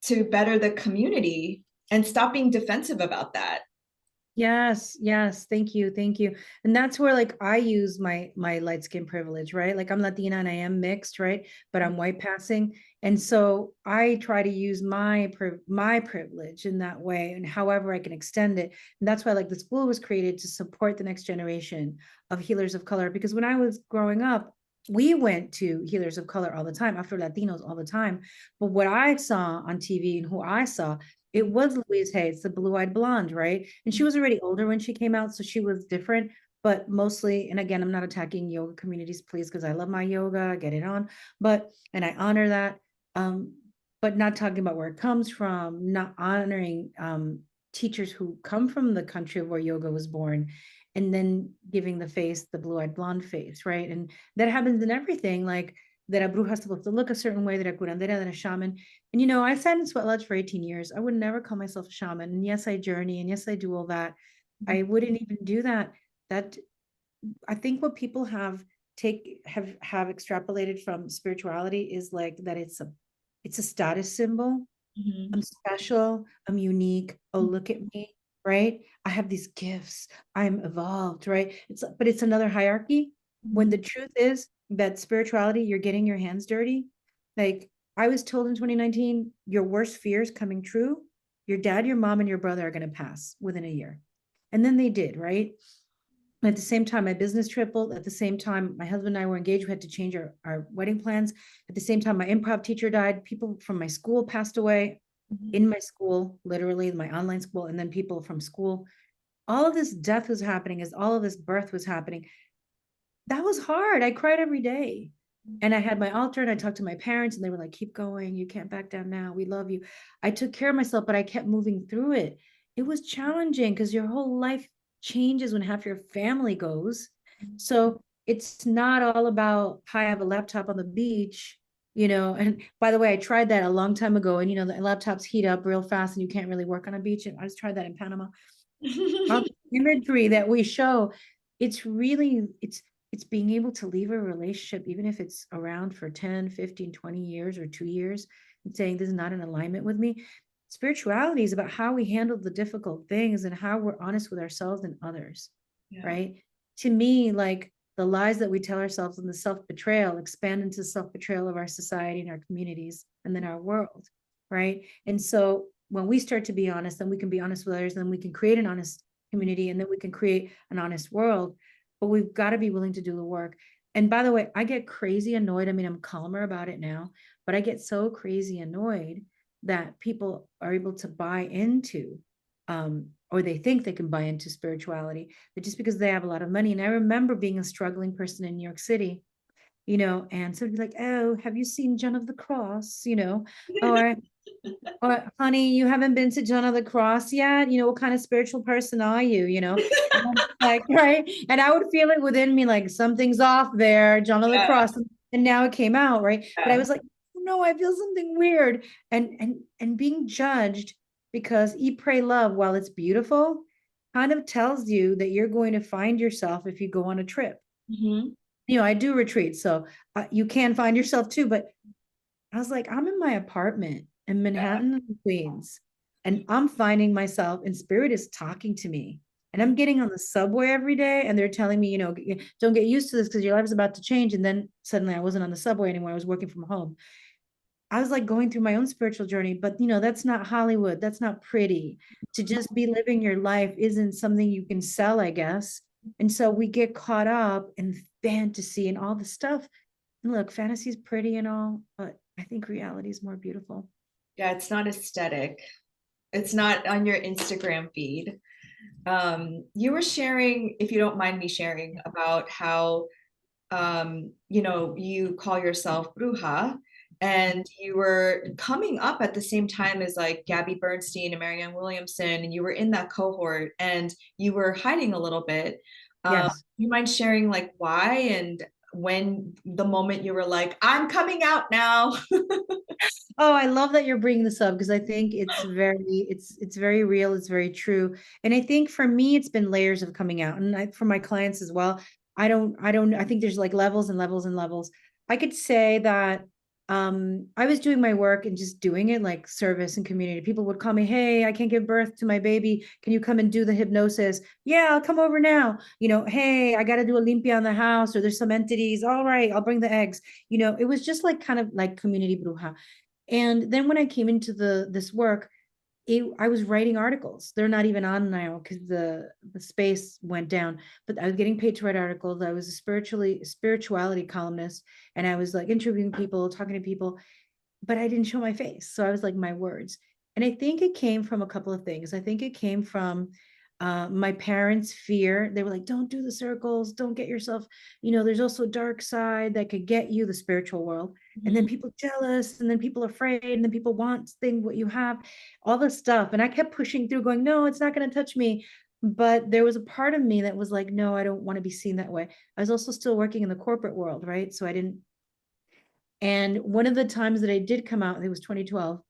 to better the community and stop being defensive about that? Yes, yes. Thank you. Thank you. And that's where like I use my light skin privilege, right? Like I'm Latina and I am mixed, right? But I'm white passing. And so I try to use my privilege in that way and however I can extend it. And that's why like the school was created to support the next generation of healers of color. Because when I was growing up, we went to healers of color all the time, Afro Latinos all the time. But what I saw on TV and who I saw, it was Louise Hay, it's the blue-eyed blonde, right? And she was already older when she came out, so she was different, but mostly, and again, I'm not attacking yoga communities, please, because I love my yoga, I get it on, but, and I honor that, um, but not talking about where it comes from, not honoring teachers who come from the country where yoga was born, and then giving the face, the blue-eyed blonde face, right? And that happens in everything, like that a bruja is supposed to look a certain way, that a curandera, that a shaman. And you know, I sat in sweat lodge for 18 years. I would never call myself a shaman. And yes, I journey, and yes, I do all that. I wouldn't even do that. That I think what people have extrapolated from spirituality is like that it's a status symbol. Mhm. I'm special, I'm unique. Oh, look at me, right? I have these gifts. I'm evolved, right? But it's another hierarchy when the truth is that spirituality, you're getting your hands dirty. Like I was told in 2019, your worst fears coming true, your dad, your mom, and your brother are going to pass within a year. And then they did, right? At the same time, my business tripled. At the same time, my husband and I were engaged. We had to change our wedding plans. At the same time, my improv teacher died. People from my school passed away in my school, literally my online school, and then people from school. All of this death was happening as all of this birth was happening. That was hard. I cried every day. And I had my altar and I talked to my parents and they were like, keep going. You can't back down now. We love you. I took care of myself, but I kept moving through it. It was challenging because your whole life changes when half your family goes. So it's not all about, hi, I have a laptop on the beach, you know. And by the way, I tried that a long time ago. And, you know, the laptops heat up real fast and you can't really work on a beach. And I just tried that in Panama. All the imagery that we show, it's really, it's being able to leave a relationship, even if it's around for 10, 15, 20 years or 2 years, and saying this is not in alignment with me. Spirituality is about how we handle the difficult things and how we're honest with ourselves and others, Yeah. right? To me, like the lies that we tell ourselves and the self-betrayal expand into self-betrayal of our society and our communities and then our world, right? And so when we start to be honest, then we can be honest with others, then we can create an honest community, and then we can create an honest world. But we've got to be willing to do the work. And by the way, I get crazy annoyed. I mean, I'm calmer about it now, but I get so crazy annoyed that people are able to buy into, or they think they can buy into spirituality, but just because they have a lot of money. And I remember being a struggling person in New York City, you know, and so be like, oh, have you seen John of the Cross, you know, or honey, you haven't been to John of the Cross yet? You know, what kind of spiritual person are you? You know, and I'm like, right. And I would feel it within me, like something's off there, John of the Yeah. Cross. And now it came out, right? But I Yeah. was like, no, I feel something weird. And being judged because eat, pray, love, while it's beautiful, kind of tells you that you're going to find yourself if you go on a trip. Mhm. You know, I do retreats, so you can find yourself too, but I was like, I'm in my apartment in Manhattan, Queens, and I'm finding myself, and spirit is talking to me. And I'm getting on the subway every day, and they're telling me, you know, don't get used to this because your life is about to change. And then suddenly I wasn't on the subway anymore. I was working from home. I was like going through my own spiritual journey, but you know, that's not Hollywood. That's not pretty. To just be living your life isn't something you can sell, I guess. And so we get caught up in fantasy and all the stuff. And look, fantasy is pretty and all, but I think reality is more beautiful. Yeah, it's not aesthetic. It's not on your Instagram feed. You were sharing, if you don't mind me sharing, about how you know, you call yourself Bruja, and you were coming up at the same time as like Gabby Bernstein and Marianne Williamson, and you were in that cohort, and you were hiding a little bit. Yes. You mind sharing like why and when the moment you were like, I'm coming out now? Oh, I love that you're bringing this up because I think it's very real, it's very true. And I think for me it's been layers of coming out, and for my clients as well. I think there's like levels and levels and levels. I could say that I was doing my work and just doing it like service and community. People would call me, "Hey, I can't give birth to my baby. Can you come and do the hypnosis?" "Yeah, I'll come over now." "Hey, I got to do a limpia on the house, or there's some entities." "All right, I'll bring the eggs." It was just like kind of like community bruja. And then when I came into this work, I was writing articles. They're not even on now because the space went down. But I was getting paid to write articles. I was a spirituality columnist, and I was like interviewing people, talking to people, but I didn't show my face. So I was like my words. And I think it came from a couple of things. I think it came from my parents' fear. They were like, don't do the circles, don't get yourself, there's also a dark side that could get you, the spiritual world. And then Mhm. people jealous, and then people afraid, and then people want thing what you have, all this stuff. And I kept pushing through, going, no, it's not going to touch me. But there was a part of me that was like, no, I don't want to be seen that way. I was also still working in the corporate world, right? So I didn't. And one of the times that I did come out, it was 2012,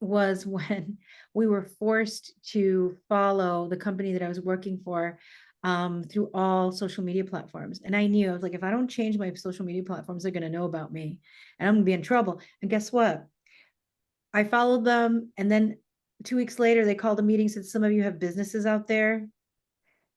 was when we were forced to follow the company that I was working for through all social media platforms. And I knew, I was like, if I don't change my social media platforms, they're going to know about me and I'm going to be in trouble. And guess what? I followed them. And then 2 weeks later, they called a meeting, said, some of you have businesses out there.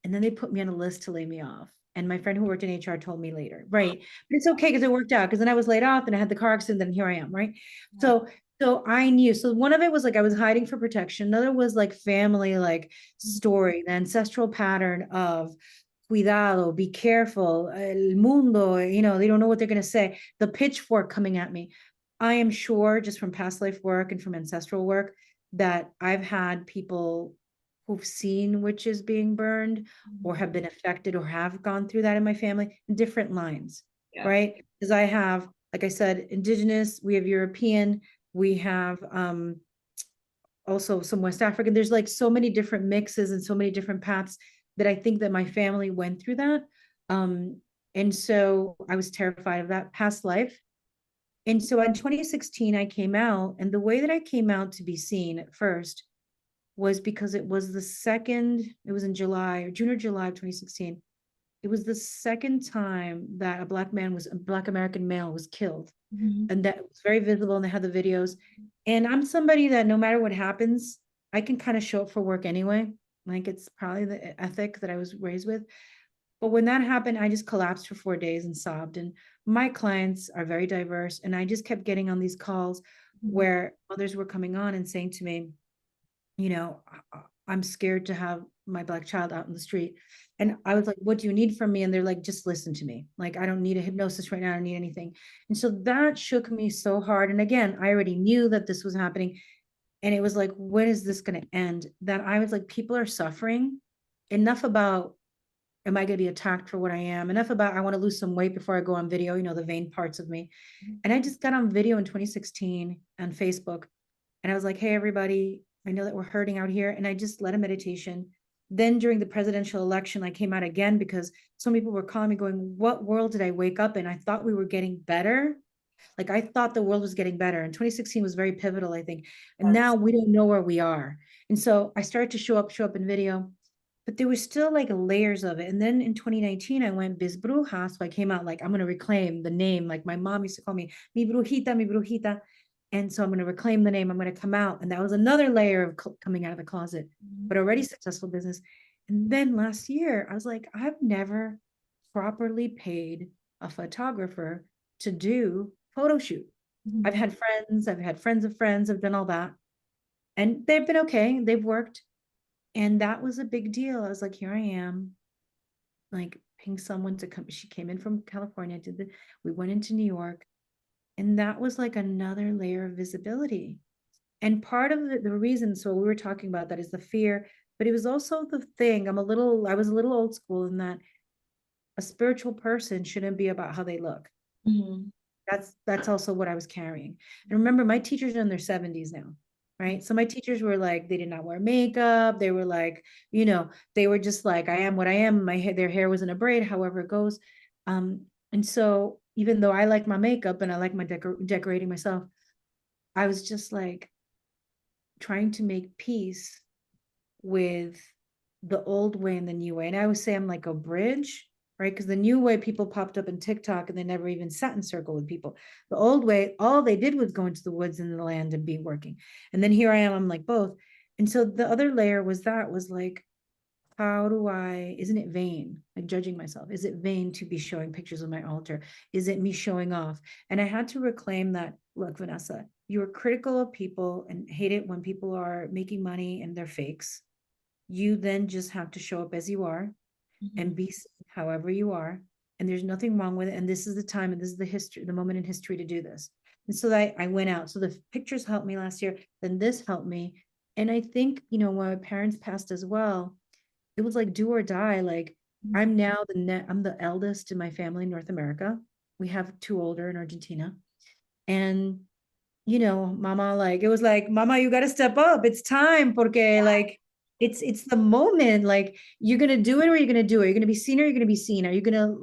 And then they put me on a list to lay me off. And my friend who worked in HR told me later, right? But it's okay because it worked out. Because then I was laid off and I had the car accident. And here I am, right? So, so I knew. So one of it was like I was hiding for protection. Another was like family, like story, the ancestral pattern of cuidado, be careful, el mundo. They don't know what they're going to say. The pitchfork coming at me. I am sure, just from past life work and from ancestral work, that I've had people who've seen witches being burned or have been affected or have gone through that in my family in different lines, Yeah. right? Because I have, like I said, indigenous, we have European, we have also some West African. There's like so many different mixes and so many different paths that I think that my family went through that. And so I was terrified of that past life. And so in 2016, I came out, and the way that I came out to be seen at first was because it was it was in July or June or July of 2016. It was the second time that a Black American male was killed. Mhm. And that was very visible, and they had the videos. And I'm somebody that no matter what happens, I can kind of show up for work anyway. Like it's probably the ethic that I was raised with. But when that happened, I just collapsed for 4 days and sobbed. And my clients are very diverse. And I just kept getting on these calls Mhm. where others were coming on and saying to me, you know, I'm scared to have my Black child out in the street. And I was like, what do you need from me? And they're like, just listen to me. Like, I don't need a hypnosis right now. I don't need anything. And so that shook me so hard. And again, I already knew that this was happening. And it was like, when is this going to end? That I was like, people are suffering. Enough about, am I going to be attacked for what I am? Enough about, I want to lose some weight before I go on video, the vain parts of me. And I just got on video in 2016 on Facebook. And I was like, hey, everybody, I know that we're hurting out here. And I just led a meditation. Then during the presidential election, I came out again because some people were calling me going, what world did I wake up in? I thought we were getting better. Like I thought the world was getting better. And 2016 was very pivotal, I think. And now Yes. we don't know where we are. And so I started to show up in video, but there was still like layers of it. And then in 2019, I went Biz Bruja. So I came out like, I'm going to reclaim the name. Like my mom used to call me, mi brujita, mi brujita. And so I'm going to reclaim the name. I'm going to come out. And that was another layer of coming out of the closet, Mhm. but already successful business. And then last year, I was like, I've never properly paid a photographer to do photo shoot. Mhm. I've had friends of friends, I've done all that. And they've been okay. They've worked. And that was a big deal. I was like, here I am, like paying someone to come. She came in from California, we went into New York. And that was like another layer of visibility. And part of the reason, so we were talking about that is the fear, but it was also the thing. I was a little old school in that a spiritual person shouldn't be about how they look. Mhm. That's also what I was carrying. And remember, my teachers are in their 70s now, right? So my teachers were like, they did not wear makeup. They were like, they were just like, I am what I am. Their hair was in a braid, however it goes. And so even though I like my makeup and I like my decorating myself, I was just like trying to make peace with the old way and the new way. And I always say I'm like a bridge, right? Because the new way people popped up in TikTok and they never even sat in circle with people. The old way, all they did was go into the woods and the land and be working. And then here I am, I'm like both. And so the other layer was like, how do I, isn't it vain? Like judging myself. Is it vain to be showing pictures of my altar? Is it me showing off? And I had to reclaim that, look, Vanessa, you're critical of people and hate it when people are making money and they're fakes. You then just have to show up as you are Mhm. and be however you are. And there's nothing wrong with it. And this is the time and this is the history, the moment in history to do this. And so I went out. So the pictures helped me last year. Then this helped me. And I think, you know, when my parents passed as well, it was like do or die. Like I'm now I'm the eldest in my family in North America. We have two older in Argentina. And you know, mama, like it was like, mama, you got to step up. It's time porque like it's the moment. Like you're gonna do it or you're gonna do it. You're gonna be seen or you're gonna be seen. Are you gonna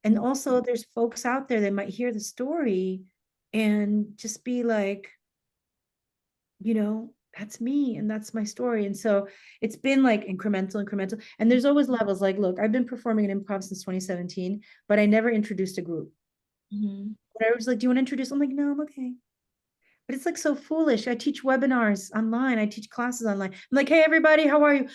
and also there's folks out there that might hear the story and just be like, you know, that's me and that's my story. And so it's been like incremental, incremental. And there's always levels. Like, look, I've been performing in improv since 2017, but I never introduced a group. Mhm. But I was like, do you want to introduce? I'm like, no, I'm okay. But it's like so foolish. I teach webinars online. I teach classes online. I'm like, hey, everybody, how are you?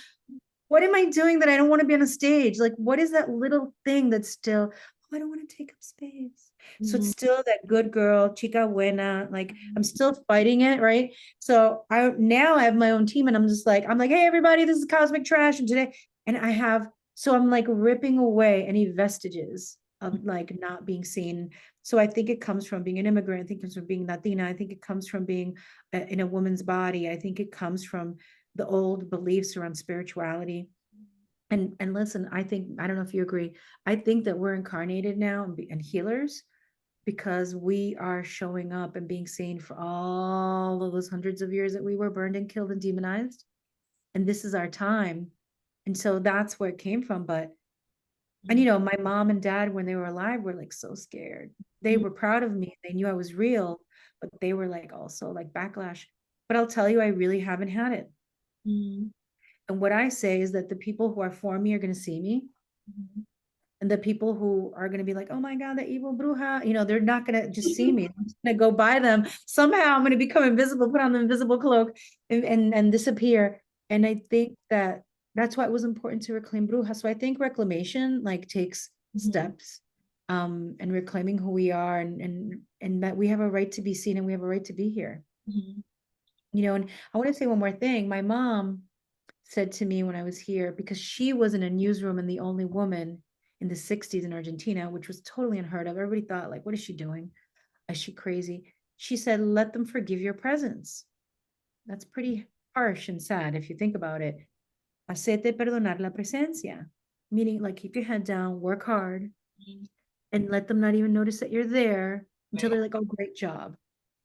What am I doing that I don't want to be on a stage? Like, what is that little thing that's still, oh, I don't want to take up space. So it's Mhm. still that good girl, chica buena. Like I'm still fighting it, right? So I now I have my own team and I'm like, hey, everybody, this is Cosmic Trash. And today, and I have, so I'm like ripping away any vestiges of like not being seen. So I think it comes from being an immigrant. I think it comes from being Latina. I think it comes from being in a woman's body. I think it comes from the old beliefs around spirituality. And listen, I think I don't know if you agree. I think that we're incarnated now and healers because we are showing up and being seen for all of those hundreds of years that we were burned and killed and demonized. And this is our time. And so that's where it came from. But and you know, my mom and dad, when they were alive, were like so scared. They were proud of me. They knew I was real, but they were like also like backlash. But I'll tell you, I really haven't had it. Mhm. And what I say is that the people who are for me are going to see me. Mhm. And the people who are going to be like, oh my God, the evil bruja, you know, they're not going to just see me. I'm just going to go by them. Somehow I'm going to become invisible, put on the invisible cloak and disappear. And I think that that's why it was important to reclaim bruja. So I think reclamation like takes Mhm. steps and reclaiming who we are and that we have a right to be seen and we have a right to be here. Mhm. You know, and I want to say one more thing. My mom said to me when I was here, because she was in a newsroom and the only woman in the 60s in Argentina, which was totally unheard of. Everybody thought, like, what is she doing? Is she crazy? She said, let them forgive your presence. That's pretty harsh and sad if you think about it. Hacete perdonar la presencia, meaning like keep your head down, work hard, Mhm. and let them not even notice that you're there until Right. they're like, oh, great job.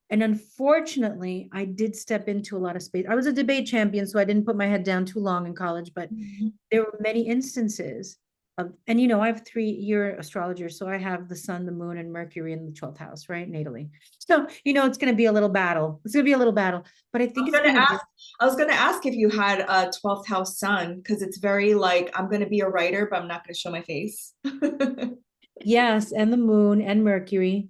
And unfortunately, I did step into a lot of space. I was a debate champion, so I didn't put my head down too long in college, but Mhm. there were many instances of, and you know, I have 3 year astrologer, so I have the sun, the moon, and Mercury in the 12th house, right? Natally. So, you know, it's going to be a little battle. It's going to be a little battle, but I I think was it's gonna been a ask, great, I was gonna ask if you had a 12th house sun, because it's very like, I'm gonna be a writer, but I'm not gonna show my face. yes, and the moon and Mercury.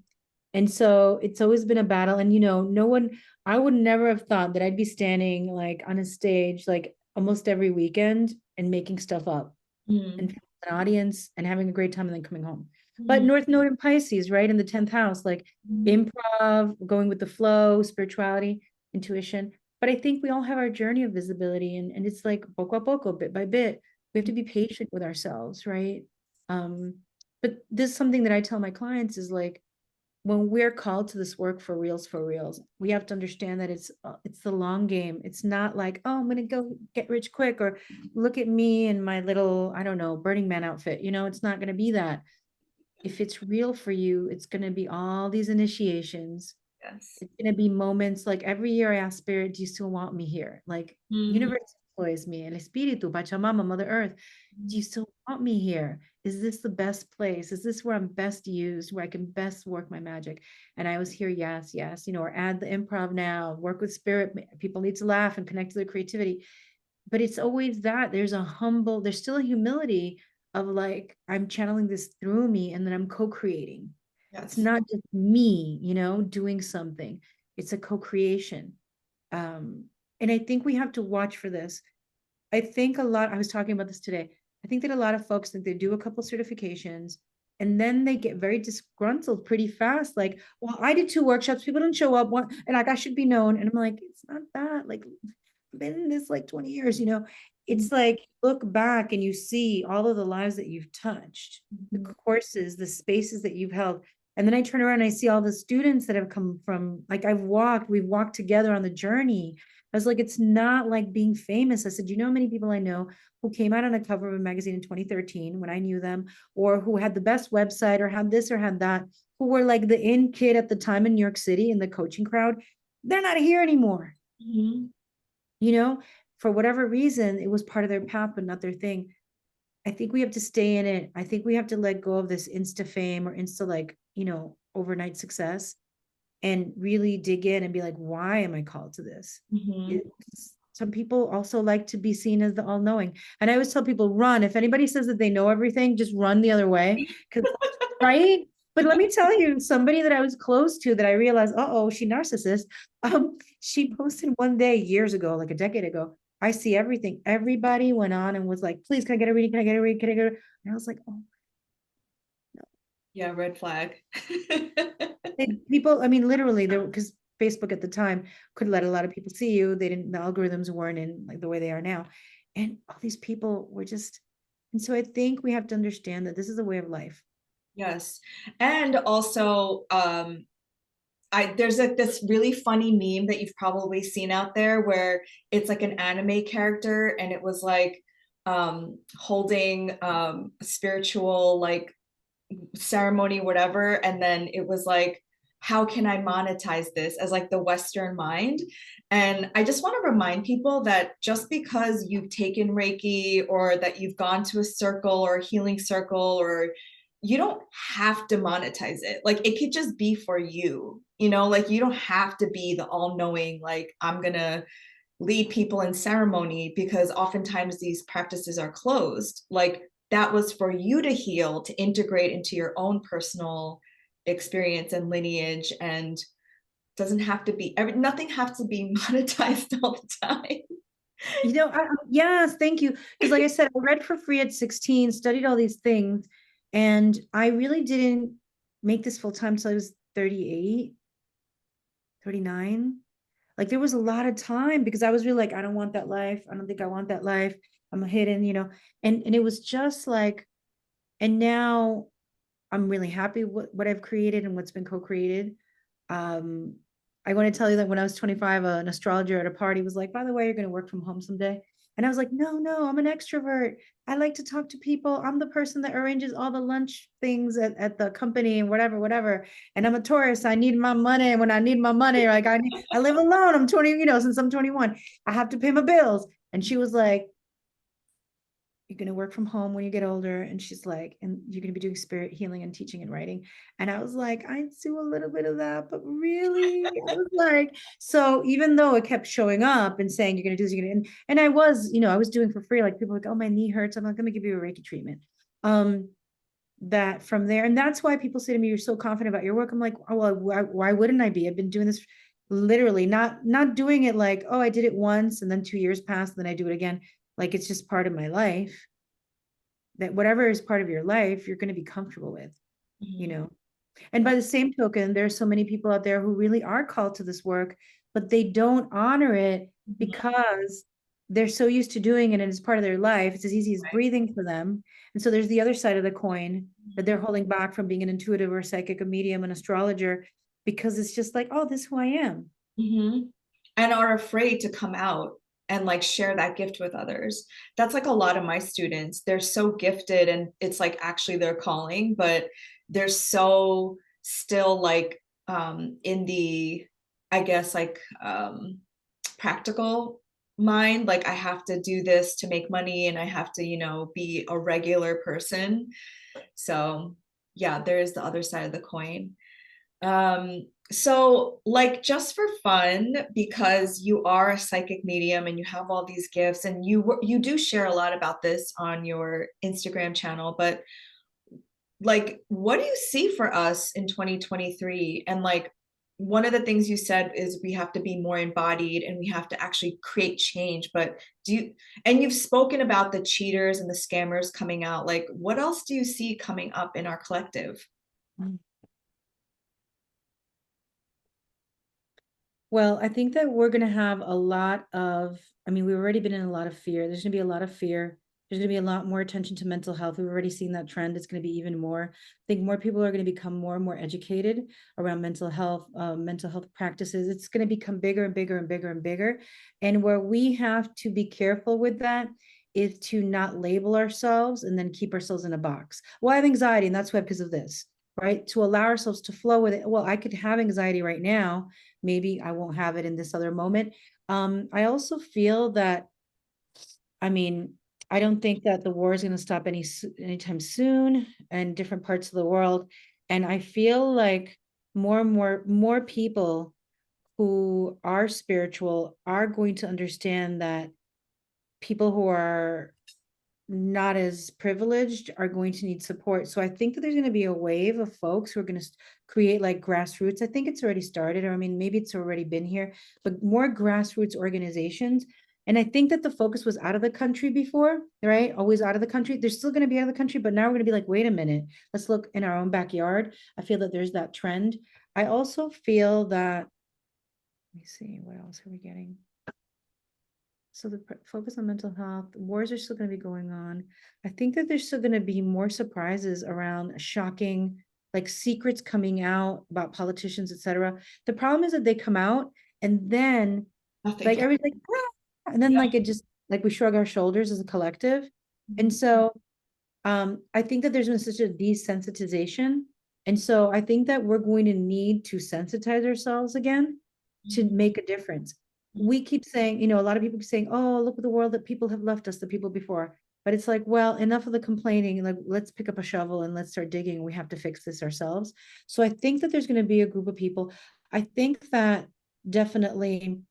And so it's always been a battle. And, you know, no one, I would never have thought that I'd be standing like on a stage like almost every weekend and making stuff up and Mhm. an audience and having a great time and then coming home. But Mhm. North Node in Pisces, right? In the 10th house, like Mhm. improv, going with the flow, spirituality, intuition. But I think we all have our journey of visibility and it's like poco a poco, bit by bit. We have to be patient with ourselves, right? Um, but this is something that I tell my clients is like when we're called to this work for reals, we have to understand that it's the long game. It's not like, oh, I'm gonna go get rich quick or look at me in my little, I don't know, Burning Man outfit. You know, it's not gonna be that. If it's real for you, it's gonna be all these initiations. Yes. It's gonna be moments like every year I ask spirit, do you still want me here? Like Mhm. universe es mi, el espíritu, Pachamama, Mother Earth. Do you still want me here? Is this the best place? Is this where I'm best used, where I can best work my magic? And I was here, yes, yes, you know, or add the improv now, work with spirit. People need to laugh and connect to their creativity. But it's always that there's still a humility of like, I'm channeling this through me and then I'm co-creating. It's Yes. not just me, you know, doing something. It's a co-creation. Um, and I think we have to watch for this. I was talking about this today. I think that a lot of folks think they do a couple certifications and then they get very disgruntled pretty fast. Like, well, I did 2 workshops, people didn't show up one, and like I should be known. And I'm like, it's not that. Like, I've been in this like 20 years, you know. It's like look back and you see all of the lives that you've touched, the Mhm. courses, the spaces that you've held. And then I turn around and I see all the students that have come from, like we've walked together on the journey. I was like, it's not like being famous. I said, you know how many people I know who came out on the cover of a magazine in 2013 when I knew them, or who had the best website or had this or had that, who were like the in kid at the time in New York City in the coaching crowd. They're not here anymore. Mhm. You know, for whatever reason, it was part of their path, but not their thing. I think we have to stay in it. I think we have to let go of this insta fame or insta, like, you know, overnight success and really dig in and be like, why am I called to this? Mhm. Some people also like to be seen as the all knowing. And I always tell people, run. If anybody says that they know everything, just run the other way. Because, right? But let me tell you, somebody that I was close to that I realized, oh, she narcissist. She posted one day years ago, like a decade ago, I see everything. Everybody went on and was like, please, can I get a reading? Can I get a reading? Can I get a reading? And I was like, oh, Yeah, red flag. people, I mean, literally, there because Facebook at the time could let a lot of people see you. They didn't, the algorithms weren't in like the way they are now. And all these people were just, and so I think we have to understand that this is a way of life. Yes. And also, there's like this really funny meme that you've probably seen out there where it's like an anime character and it was like holding a spiritual like ceremony, whatever, and then it was like, how can I monetize this as like the Western mind? And I just want to remind people that just because you've taken Reiki or that you've gone to a circle or a healing circle, or you don't have to monetize it. Like it could just be for you, you know, like you don't have to be the all knowing, like I'm going to lead people in ceremony, because oftentimes these practices are closed. Like that was for you to heal, to integrate into your own personal experience and lineage, and doesn't have to be nothing has to be monetized all the time. You know, yes, thank you. Because like I said, I read for free at 16, studied all these things, and I really didn't make this full time till I was 38, 39. Like there was a lot of time because I was really like, I don't want that life. I don't think I want that life. I'm hidden, you know. And it was just like, and now I'm really happy with what I've created and what's been co-created. Um, I want to tell you that when I was 25, an astrologer at a party was like, by the way, you're going to work from home someday. And I was like, no, I'm an extrovert. I like to talk to people. I'm the person that arranges all the lunch things at the company and whatever. And I'm a Taurus. I need my money. And when I need my money, like I live alone. I'm 20, you know, since I'm 21, I have to pay my bills. And she was like, you're going to work from home when you get older. And she's like, and you're going to be doing spirit healing and teaching and writing. And I was like, I do a little bit of that, but really, I was like, so even though it kept showing up and saying, you're going to do this, you're going to, and I was, you know, I was doing for free. Like people were like, oh, my knee hurts. I'm like, let me give you a Reiki treatment. That from there. And that's why people say to me, you're so confident about your work. I'm like, oh, well, why wouldn't I be? I've been doing this literally not doing it like, oh, I did it once and then 2 years passed, and then I do it again. Like it's just part of my life, that whatever is part of your life, you're going to be comfortable with, you Mhm. know. And by the same token, there's so many people out there who really are called to this work, but they don't honor it Mhm. because they're so used to doing it and it's part of their life. It's as easy as Right. breathing for them. And so there's the other side of the coin that they're Mhm. holding back from being an intuitive or psychic, a medium, an astrologer, because it's just like, oh, this is who I am. Mhm. And are afraid to come out and like share that gift with others. That's like a lot of my students. They're so gifted and it's like actually their calling, but they're so still like in the, I guess, like practical mind, like I have to do this to make money and I have to, be a regular person. So yeah, there is the other side of the coin. So like just for fun, because you are a psychic medium and you have all these gifts and you do share a lot about this on your Instagram channel, but like what do you see for us in 2023? And like one of the things you said is we have to be more embodied and we have to actually create change. But and you've spoken about the cheaters and the scammers coming out. Like what else do you see coming up in our collective? Well, I think that we're going to have a lot of, I mean, we've already been in a lot of fear. There's going to be a lot of fear. There's going to be a lot more attention to mental health. We've already seen that trend. It's going to be even more. I think more people are going to become more and more educated around mental health practices. It's going to become bigger and bigger and bigger and bigger. And where we have to be careful with that is to not label ourselves and then keep ourselves in a box. Well, I have anxiety and that's why because of this, right? To allow ourselves to flow with it. Well, I could have anxiety right now, maybe I won't have it in this other moment. I also feel that, I mean, I don't think that the war is going to stop anytime soon in different parts of the world. And I feel like more and more people who are spiritual are going to understand that people who are not as privileged are going to need support. So I think that there's going to be a wave of folks who are going to create like grassroots. I think it's already started, or I mean, maybe it's already been here, but more grassroots organizations. And I think that the focus was out of the country before, right? Always out of the country. They're still going to be out of the country, but now we're going to be like, wait a minute, let's look in our own backyard. I feel that there's that trend. I also feel that, let me see, what else are we getting? So the focus on mental health, wars are still going to be going on. I think that there's still going to be more surprises around shocking, like secrets coming out about politicians, etc. The problem is that they come out and then Nothing. like everything, like, ah, and then Yeah. like it just like we shrug our shoulders as a collective. And so I think that there's been such a desensitization. And so I think that we're going to need to sensitize ourselves again to make a difference. We keep saying, a lot of people keep saying, oh, look at the world that people have left us, the people before. But it's like, well, enough of the complaining. Like, let's pick up a shovel and let's start digging. We have to fix this ourselves. So I think that there's going to be a group of people. I think that definitely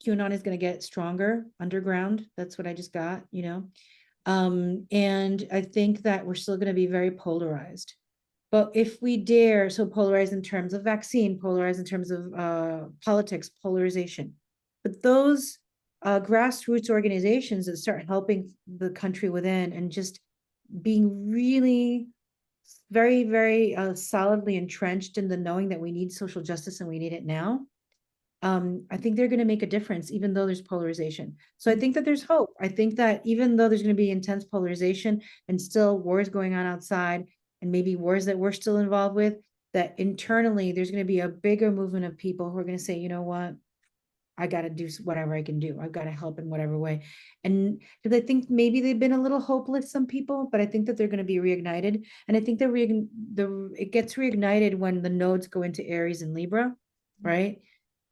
QAnon is going to get stronger underground. That's what I just got. And I think that we're still going to be very polarized. But if we dare, so polarized in terms of vaccine, polarized in terms of politics, polarization. But those grassroots organizations that start helping the country within and just being really very, very solidly entrenched in the knowing that we need social justice and we need it now, I think they're going to make a difference, even though there's polarization. So I think that there's hope. I think that even though there's going to be intense polarization and still wars going on outside, and maybe wars that we're still involved with, that internally there's going to be a bigger movement of people who are going to say, you know what, I got to do whatever I can do. I've got to help in whatever way. And because I think maybe they've been a little hopeless, some people, but I think that they're going to be reignited. And I think that it gets reignited when the nodes go into Aries and Libra, right?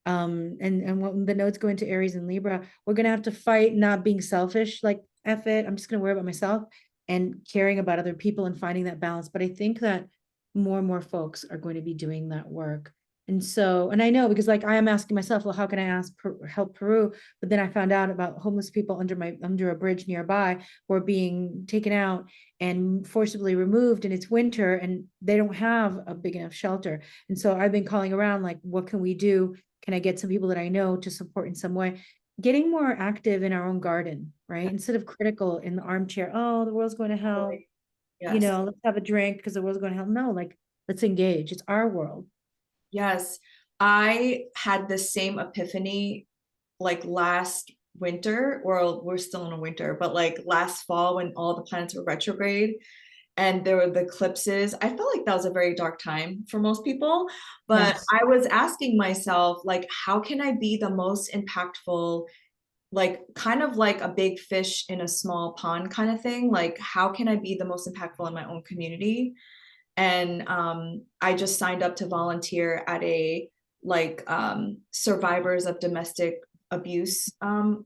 And when the nodes go into Aries and Libra, we're gonna have to fight not being selfish, like F it, I'm just gonna worry about myself and caring about other people and finding that balance. But I think that more and more folks are going to be doing that work. And so, and I know because like I am asking myself, well, how can I help Peru? But then I found out about homeless people under a bridge nearby who are being taken out and forcibly removed, and it's winter and they don't have a big enough shelter. And so I've been calling around, like, what can we do? Can I get some people that I know to support in some way? Getting more active in our own garden, right? Instead of critical in the armchair, oh, the world's going to hell, Yes. let's have a drink because the world's going to hell. No, like, let's engage. It's our world. Yes. I had the same epiphany like last winter, or we're still in a winter, but like last fall when all the planets were retrograde and there were the eclipses. I felt like that was a very dark time for most people, but Yes. I was asking myself, like, how can I be the most impactful, like kind of like a big fish in a small pond kind of thing? Like, how can I be the most impactful in my own community? And I just signed up to volunteer at a like survivors of domestic abuse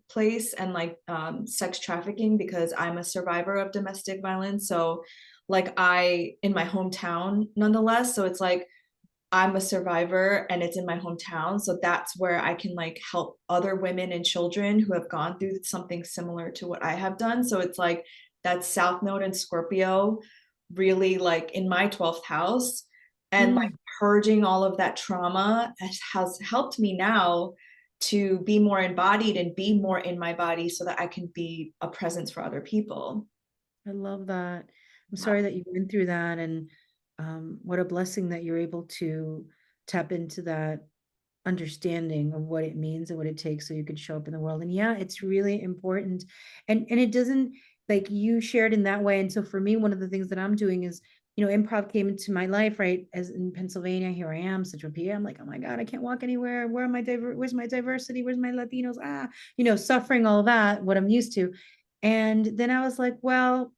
place and like sex trafficking because I'm a survivor of domestic violence. So like I in my hometown nonetheless. So it's like I'm a survivor and it's in my hometown. So that's where I can like help other women and children who have gone through something similar to what I have done. So it's like that South Node in Scorpio really like in my 12th house and like Mm, purging all of that trauma has helped me now to be more embodied and be more in my body so that I can be a presence for other people. I love that. I'm Yeah. sorry that you went through that, and what a blessing that you're able to tap into that understanding of what it means and what it takes so you could show up in the world. And yeah, it's really important. And it doesn't, like you shared in that way. And so for me, one of the things that I'm doing is, improv came into my life, right? As in Pennsylvania, here I am, Central PA. I'm like, oh my God, I can't walk anywhere. Where's my diversity? Where's my Latinos? Suffering all that, what I'm used to. And then I was like, well,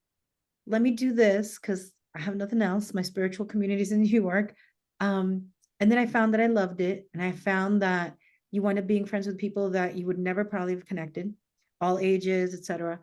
let me do this because I have nothing else. My spiritual community's in New York. Um, and then I found that I loved it. And I found that you wind up being friends with people that you would never probably have connected, all ages, etc.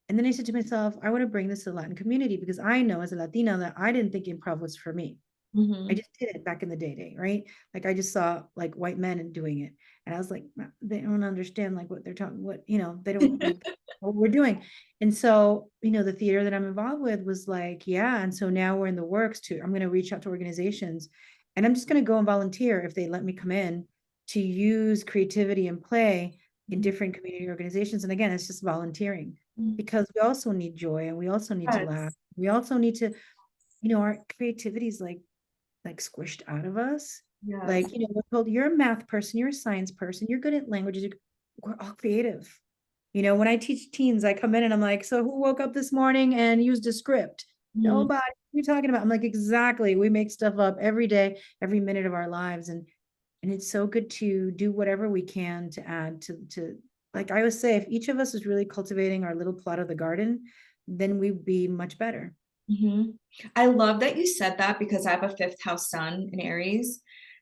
And then I said to myself, I want to bring this to the Latin community because I know as a Latina that I didn't think improv was for me. I Mm-hmm. just did it back in the day, right? Like I just saw like white men doing it. And I was like, they don't understand like what they're talking, they don't like what we're doing. And so, the theater that I'm involved with was like, yeah. And so now we're in the works I'm going to reach out to organizations and I'm just going to go and volunteer if they let me come in to use creativity and play in different community organizations. And again, it's just volunteering because we also need joy and we also need to Yes. laugh. We also need to, our creativity is like squished out of us. Yes. Like, we're told you're a math person, you're a science person, you're good at languages. We're all creative. When I teach teens, I come in and I'm like, so who woke up this morning and used a script? Mm-hmm. Nobody. What are you talking about? I'm like, exactly. We make stuff up every day, every minute of our lives. And it's so good to do whatever we can to add to like I always say, if each of us is really cultivating our little plot of the garden, then we'd be much better. Mm-hmm. I love that you said that because I have a fifth house sun in Aries.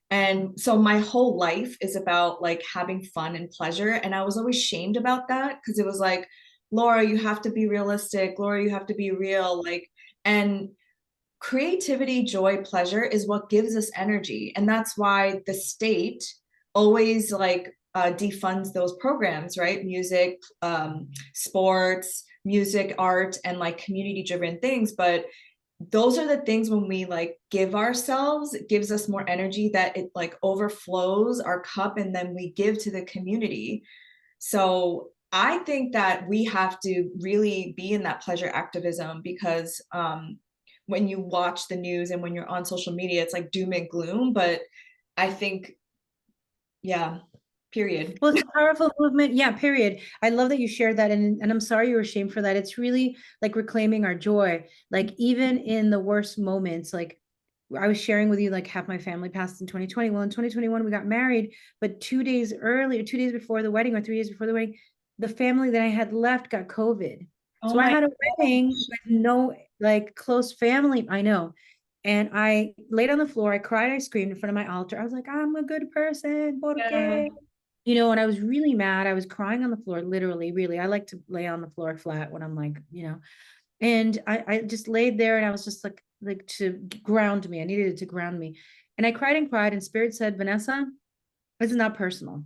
And so my whole life is about like having fun and pleasure. And I was always shamed about that because it was like, Laura, you have to be realistic. Laura, you have to be real. Like, and creativity, joy, pleasure is what gives us energy. And that's why the state always like defunds those programs, right? Music, sports, music, art, and like community driven things. But those are the things when we like give ourselves, it gives us more energy that it like overflows our cup and then we give to the community. So I think that we have to really be in that pleasure activism because when you watch the news and when you're on social media, it's like doom and gloom. But I think, yeah, period. Well, it's a powerful movement. Yeah, period. I love that you shared that. And I'm sorry you were ashamed for that. It's really like reclaiming our joy. Like even in the worst moments, like I was sharing with you, like half my family passed in 2020. Well, in 2021, we got married, but 2 days earlier, 2 days before the wedding or 3 days before the wedding, the family that I had left got COVID. Oh So I my had a wedding gosh. with no like close family. I know. And I laid on the floor, I cried, I screamed in front of my altar. I was like, I'm a good person, Yeah. porque and I was really mad. I was crying on the floor, literally, really. I like to lay on the floor flat when I'm like, and I just laid there and I was just like to ground me. I needed it to ground me. And I cried and cried, and Spirit said, Vanessa, this is not personal.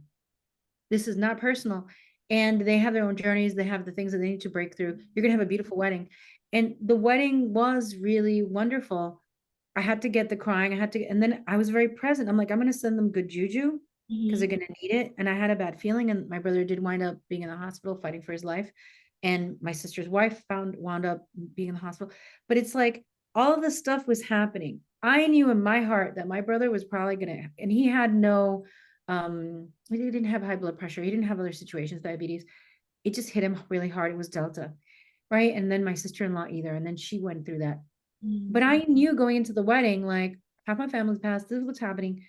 This is not personal. And they have their own journeys, they have the things that they need to break through. You're gonna have a beautiful wedding. And the wedding was really wonderful. I had to get the crying. And then I was very present. I'm like, I'm going to send them good juju because they're Mhm. going to need it. And I had a bad feeling. And my brother did wind up being in the hospital fighting for his life. And my sister's wife wound up being in the hospital. But it's like all of this stuff was happening. I knew in my heart that my brother was probably going to, and he had he didn't have high blood pressure. He didn't have other situations, diabetes. It just hit him really hard. It was Delta. Right. And then my sister-in-law either. And then she went through that, but Mhm. I knew going into the wedding, like half my family's passed, this is what's happening.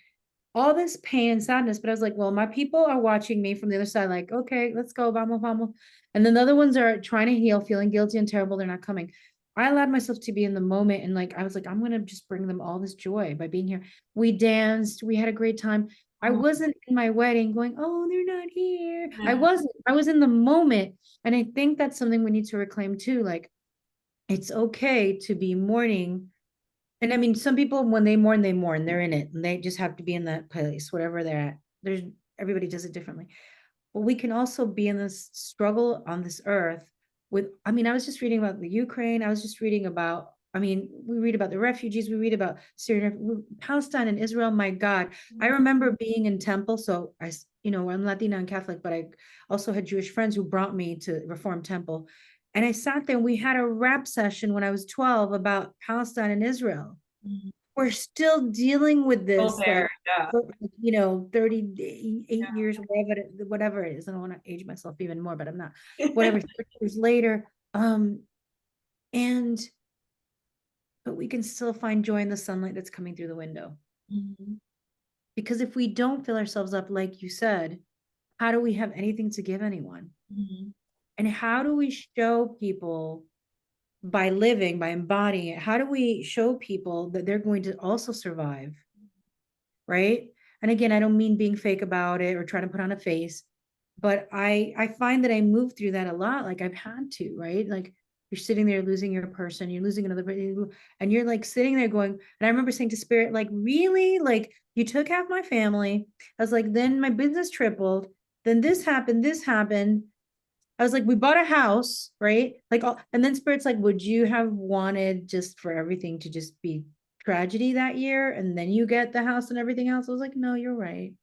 All this pain and sadness. But I was like, well, my people are watching me from the other side, like, okay, let's go, vamos, vamos. And then the other ones are trying to heal, feeling guilty and terrible. They're not coming. I allowed myself to be in the moment. And like, I was like, I'm going to just bring them all this joy by being here. We danced, we had a great time. I Oh, wasn't in my wedding going, oh, they're not here. I yeah. wasn't. I was in the moment. And I think that's something we need to reclaim too. Like, it's okay to be mourning. And I mean, some people, when they mourn, they mourn. They're in it and they just have to be in that place, whatever they're at. There's everybody does it differently. But we can also be in this struggle on this earth with, I mean, I was just reading about the Ukraine. I was just reading about, I mean, we read about the refugees, we read about Syria, Palestine and Israel. My God, I remember being in temple. So I'm Latina and Catholic, but I also had Jewish friends who brought me to Reform Temple. And I sat there and we had a rap session when I was 12 about Palestine and Israel. Mhm. We're still dealing with Still this, there. like, Yeah. 38 years, whatever it is. I don't want to age myself even more, but I'm not, whatever, 30 years later. And but we can still find joy in the sunlight that's coming through the window. Mhm. Because if we don't fill ourselves up, like you said, how do we have anything to give anyone? Mhm. And how do we show people by living, by embodying it? How do we show people that they're going to also survive? Right. And again, I don't mean being fake about it or trying to put on a face, but I find that I move through that a lot. Like I've had to, right? Like you're sitting there losing your person, you're losing another person, and you're like sitting there going, and I remember saying to spirit, like, really? Like you took half my family. I was like, then my business tripled, then this happened, this happened. I was like, we bought a house, right? Like, and then Spirit's like, would you have wanted just for everything to just be tragedy that year, and then you get the house and everything else? I was like, no, you're right.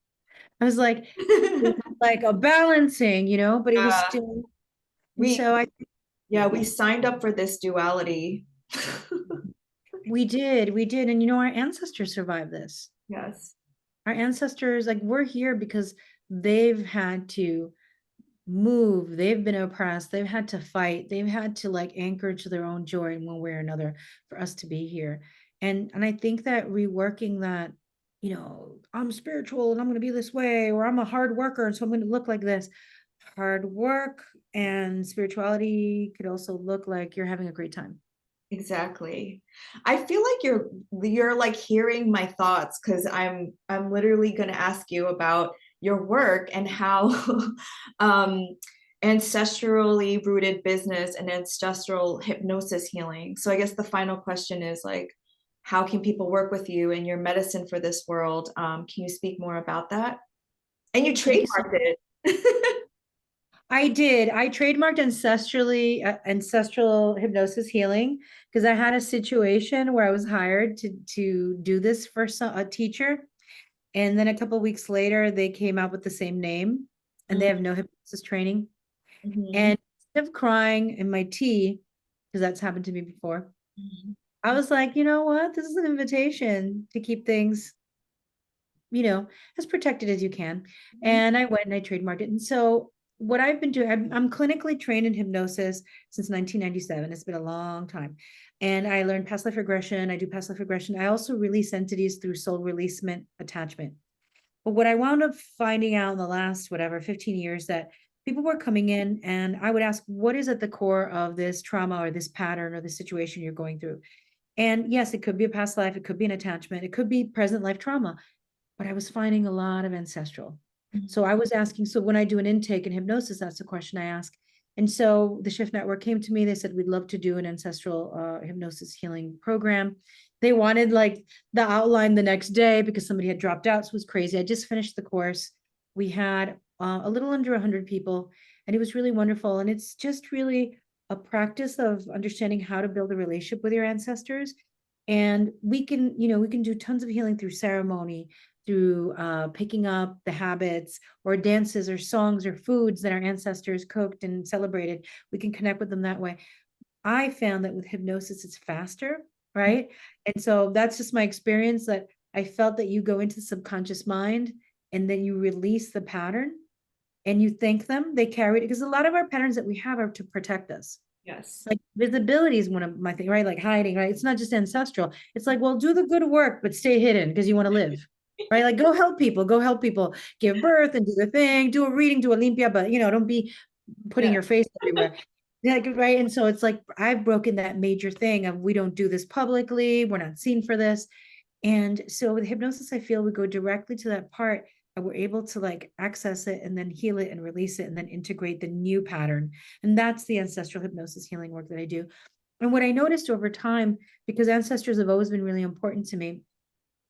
I was like, it was like a balancing, but it was Yeah. still. And We so yeah, we signed up for this duality. we did, and our ancestors survived this. Yes. Our ancestors, like, we're here because they've had to move, they've been oppressed, they've had to fight, they've had to like anchor to their own joy in one way or another for us to be here. And I think that reworking that, I'm spiritual and I'm going to be this way, or I'm a hard worker and so I'm going to look like this. Hard work and spirituality could also look like you're having a great time. Exactly. I feel like you're like hearing my thoughts because I'm literally going to ask you about your work and how um ancestrally rooted business and ancestral hypnosis healing. So I guess the final question is like, how can people work with you and your medicine for this world? Can you speak more about that? And you Thank you so trademarked much. it. I did. I trademarked ancestral hypnosis healing because I had a situation where I was hired to do this for a teacher, and then a couple of weeks later they came out with the same name, and they have no hypnosis training. Mhm. And instead of crying in my tea, because that's happened to me before, Mhm. I was like, you know what? This is an invitation to keep things, as protected as you can. And I went and I trademarked it. And so what I've been doing, I'm clinically trained in hypnosis since 1997. It's been a long time. And I learned past life regression. I do past life regression. I also release entities through soul releasement attachment. But what I wound up finding out in the last, whatever, 15 years, that people were coming in and I would ask, what is at the core of this trauma or this pattern or this situation you're going through? And yes, it could be a past life, it could be an attachment, it could be present life trauma, but I was finding a lot of ancestral. Mhm. So I was asking, so when I do an intake in hypnosis, that's the question I ask. And so the Shift Network came to me. They said, we'd love to do an ancestral hypnosis healing program. They wanted like the outline the next day because somebody had dropped out. So it was crazy. I just finished the course. We had a little under 100 people, and it was really wonderful. And it's just really a practice of understanding how to build a relationship with your ancestors. And we can do tons of healing through ceremony, through picking up the habits or dances or songs or foods that our ancestors cooked and celebrated. We can connect with them that way. I found that with hypnosis, it's faster, right? And so that's just my experience, that I felt that you go into the subconscious mind and then you release the pattern and you thank them. They carry it because a lot of our patterns that we have are to protect us. Yes. Like visibility is one of my things, right? Like hiding, right? It's not just ancestral. It's like, well, do the good work, but stay hidden because you want to live, right? Like go help people give birth and do the thing, do a reading, do a limpia, but don't be putting Yeah. your face everywhere. Yeah, right. And so it's like I've broken that major thing of we don't do this publicly, we're not seen for this. And so with hypnosis, I feel we go directly to that part we're able to like access it and then heal it and release it and then integrate the new pattern. And that's the ancestral hypnosis healing work that I do. And what I noticed over time, because ancestors have always been really important to me,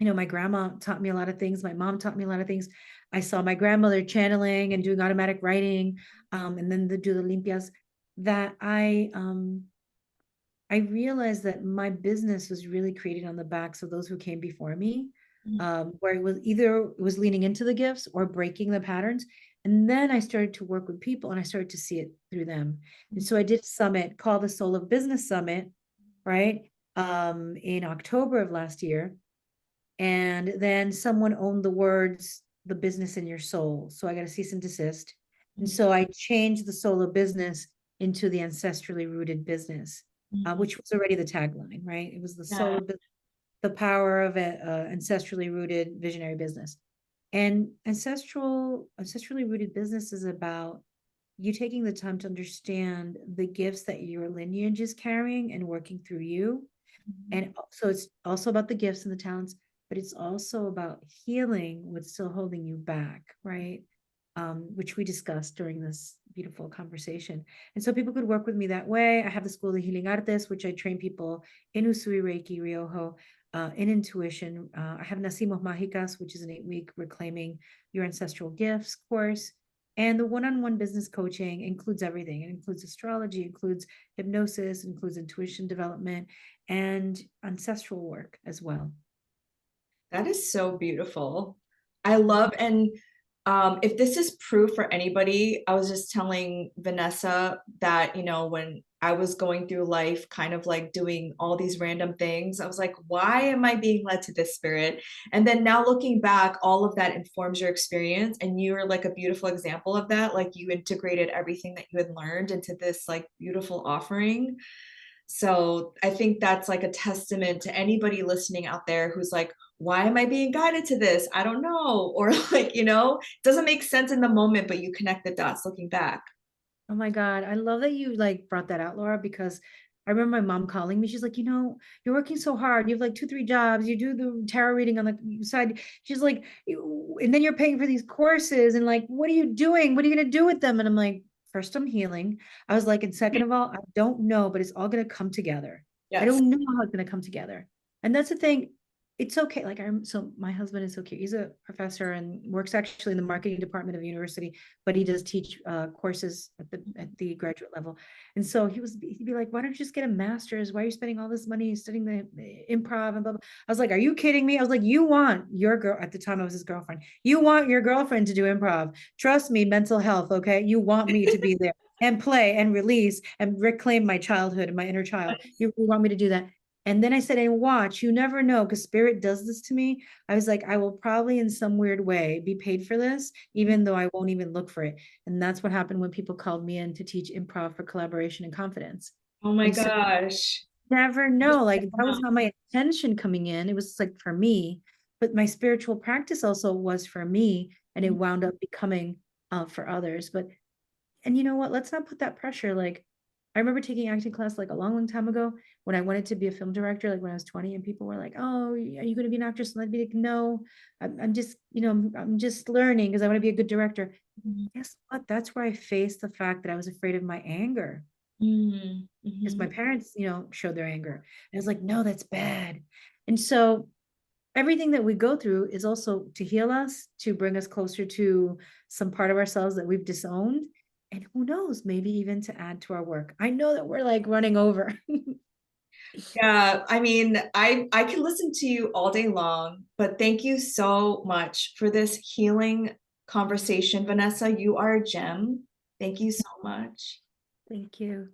you know, my grandma taught me a lot of things. My mom taught me a lot of things. I saw my grandmother channeling and doing automatic writing, and then do the limpias. That I realized that my business was really created on the backs of those who came before me, where it was either it was leaning into the gifts or breaking the patterns. And then I started to work with people and I started to see it through them. And so I did a summit called the Soul of Business Summit, right? In October of last year. And then someone owned the words, the business in your soul. So I got a cease and desist. And so I changed the soul of business into the ancestrally rooted business, which was already the tagline, right? It was the soul Yeah. of the power of an ancestrally rooted visionary business. And ancestrally rooted business is about you taking the time to understand the gifts that your lineage is carrying and working through you. And so it's also about the gifts and the talents, but it's also about healing what's still holding you back, right? Which we discussed during this beautiful conversation. And so people could work with me that way. I have the School of Healing Artes, which I train people in Usui Reiki, Ryoho, in intuition. I have Nacimos Mágicas, which is an 8-week reclaiming your ancestral gifts course. And the one-on-one business coaching includes everything. It includes astrology, includes hypnosis, includes intuition development, and ancestral work as well. That is so beautiful. I love, and if this is proof for anybody, I was just telling Vanessa that, you know, when I was going through life, kind of like doing all these random things, I was like, why am I being led to this spirit? And then now looking back, all of that informs your experience. And you are like a beautiful example of that. Like you integrated everything that you had learned into this like beautiful offering. So I think that's like a testament to anybody listening out there who's like, why am I being guided to this? I don't know. Or like, you know, it doesn't make sense in the moment, but you connect the dots looking back. Oh my God. I love that you like brought that out, Laura, because I remember my mom calling me. She's like, you know, you're working so hard. You have like 2, 3 jobs. You do the tarot reading on the side. She's like, and then you're paying for these courses. And like, what are you doing? What are you going to do with them? And I'm like, first, I'm healing. I was like, and second of all, I don't know, but it's all going to come together. I Yes. don't know how it's going to come together. And that's the thing. It's okay. Like so my husband is so cute. He's a professor and works actually in the marketing department of the university, but he does teach courses at the graduate level. And so he'd be like, why don't you just get a master's? Why are you spending all this money studying the improv and blah, blah. I was like, are you kidding me? I was like, you want your girl, at the time I was his girlfriend, you want your girlfriend to do improv. Trust me, mental health, okay? You want me to be there and play and release and reclaim my childhood and my inner child. You want me to do that. And then I said, and watch, you never know, because spirit does this to me. I was like, I will probably in some weird way be paid for this, even though I won't even look for it. And that's what happened when people called me in to teach improv for collaboration and confidence. Oh my And so gosh. never know, like that was not my intention coming in. It was like for me, but my spiritual practice also was for me, and it wound up becoming for others. But and you know what? Let's not put that pressure. Like, I remember taking acting class like a long, long time ago when I wanted to be a film director, like when I was 20, and people were like, "Oh, are you going to be an actress?" And I'd be like, "No, I'm just, you know, I'm just learning because I want to be a good director." Guess what? That's where I faced the fact that I was afraid of my anger because my Mm-hmm. parents, you know, showed their anger. And I was like, "No, that's bad." And so everything that we go through is also to heal us, to bring us closer to some part of ourselves that we've disowned. And who knows, maybe even to add to our work. I know that we're like running over. Yeah, I mean, I can listen to you all day long, but thank you so much for this healing conversation, Vanessa. You are a gem. Thank you so much. Thank you.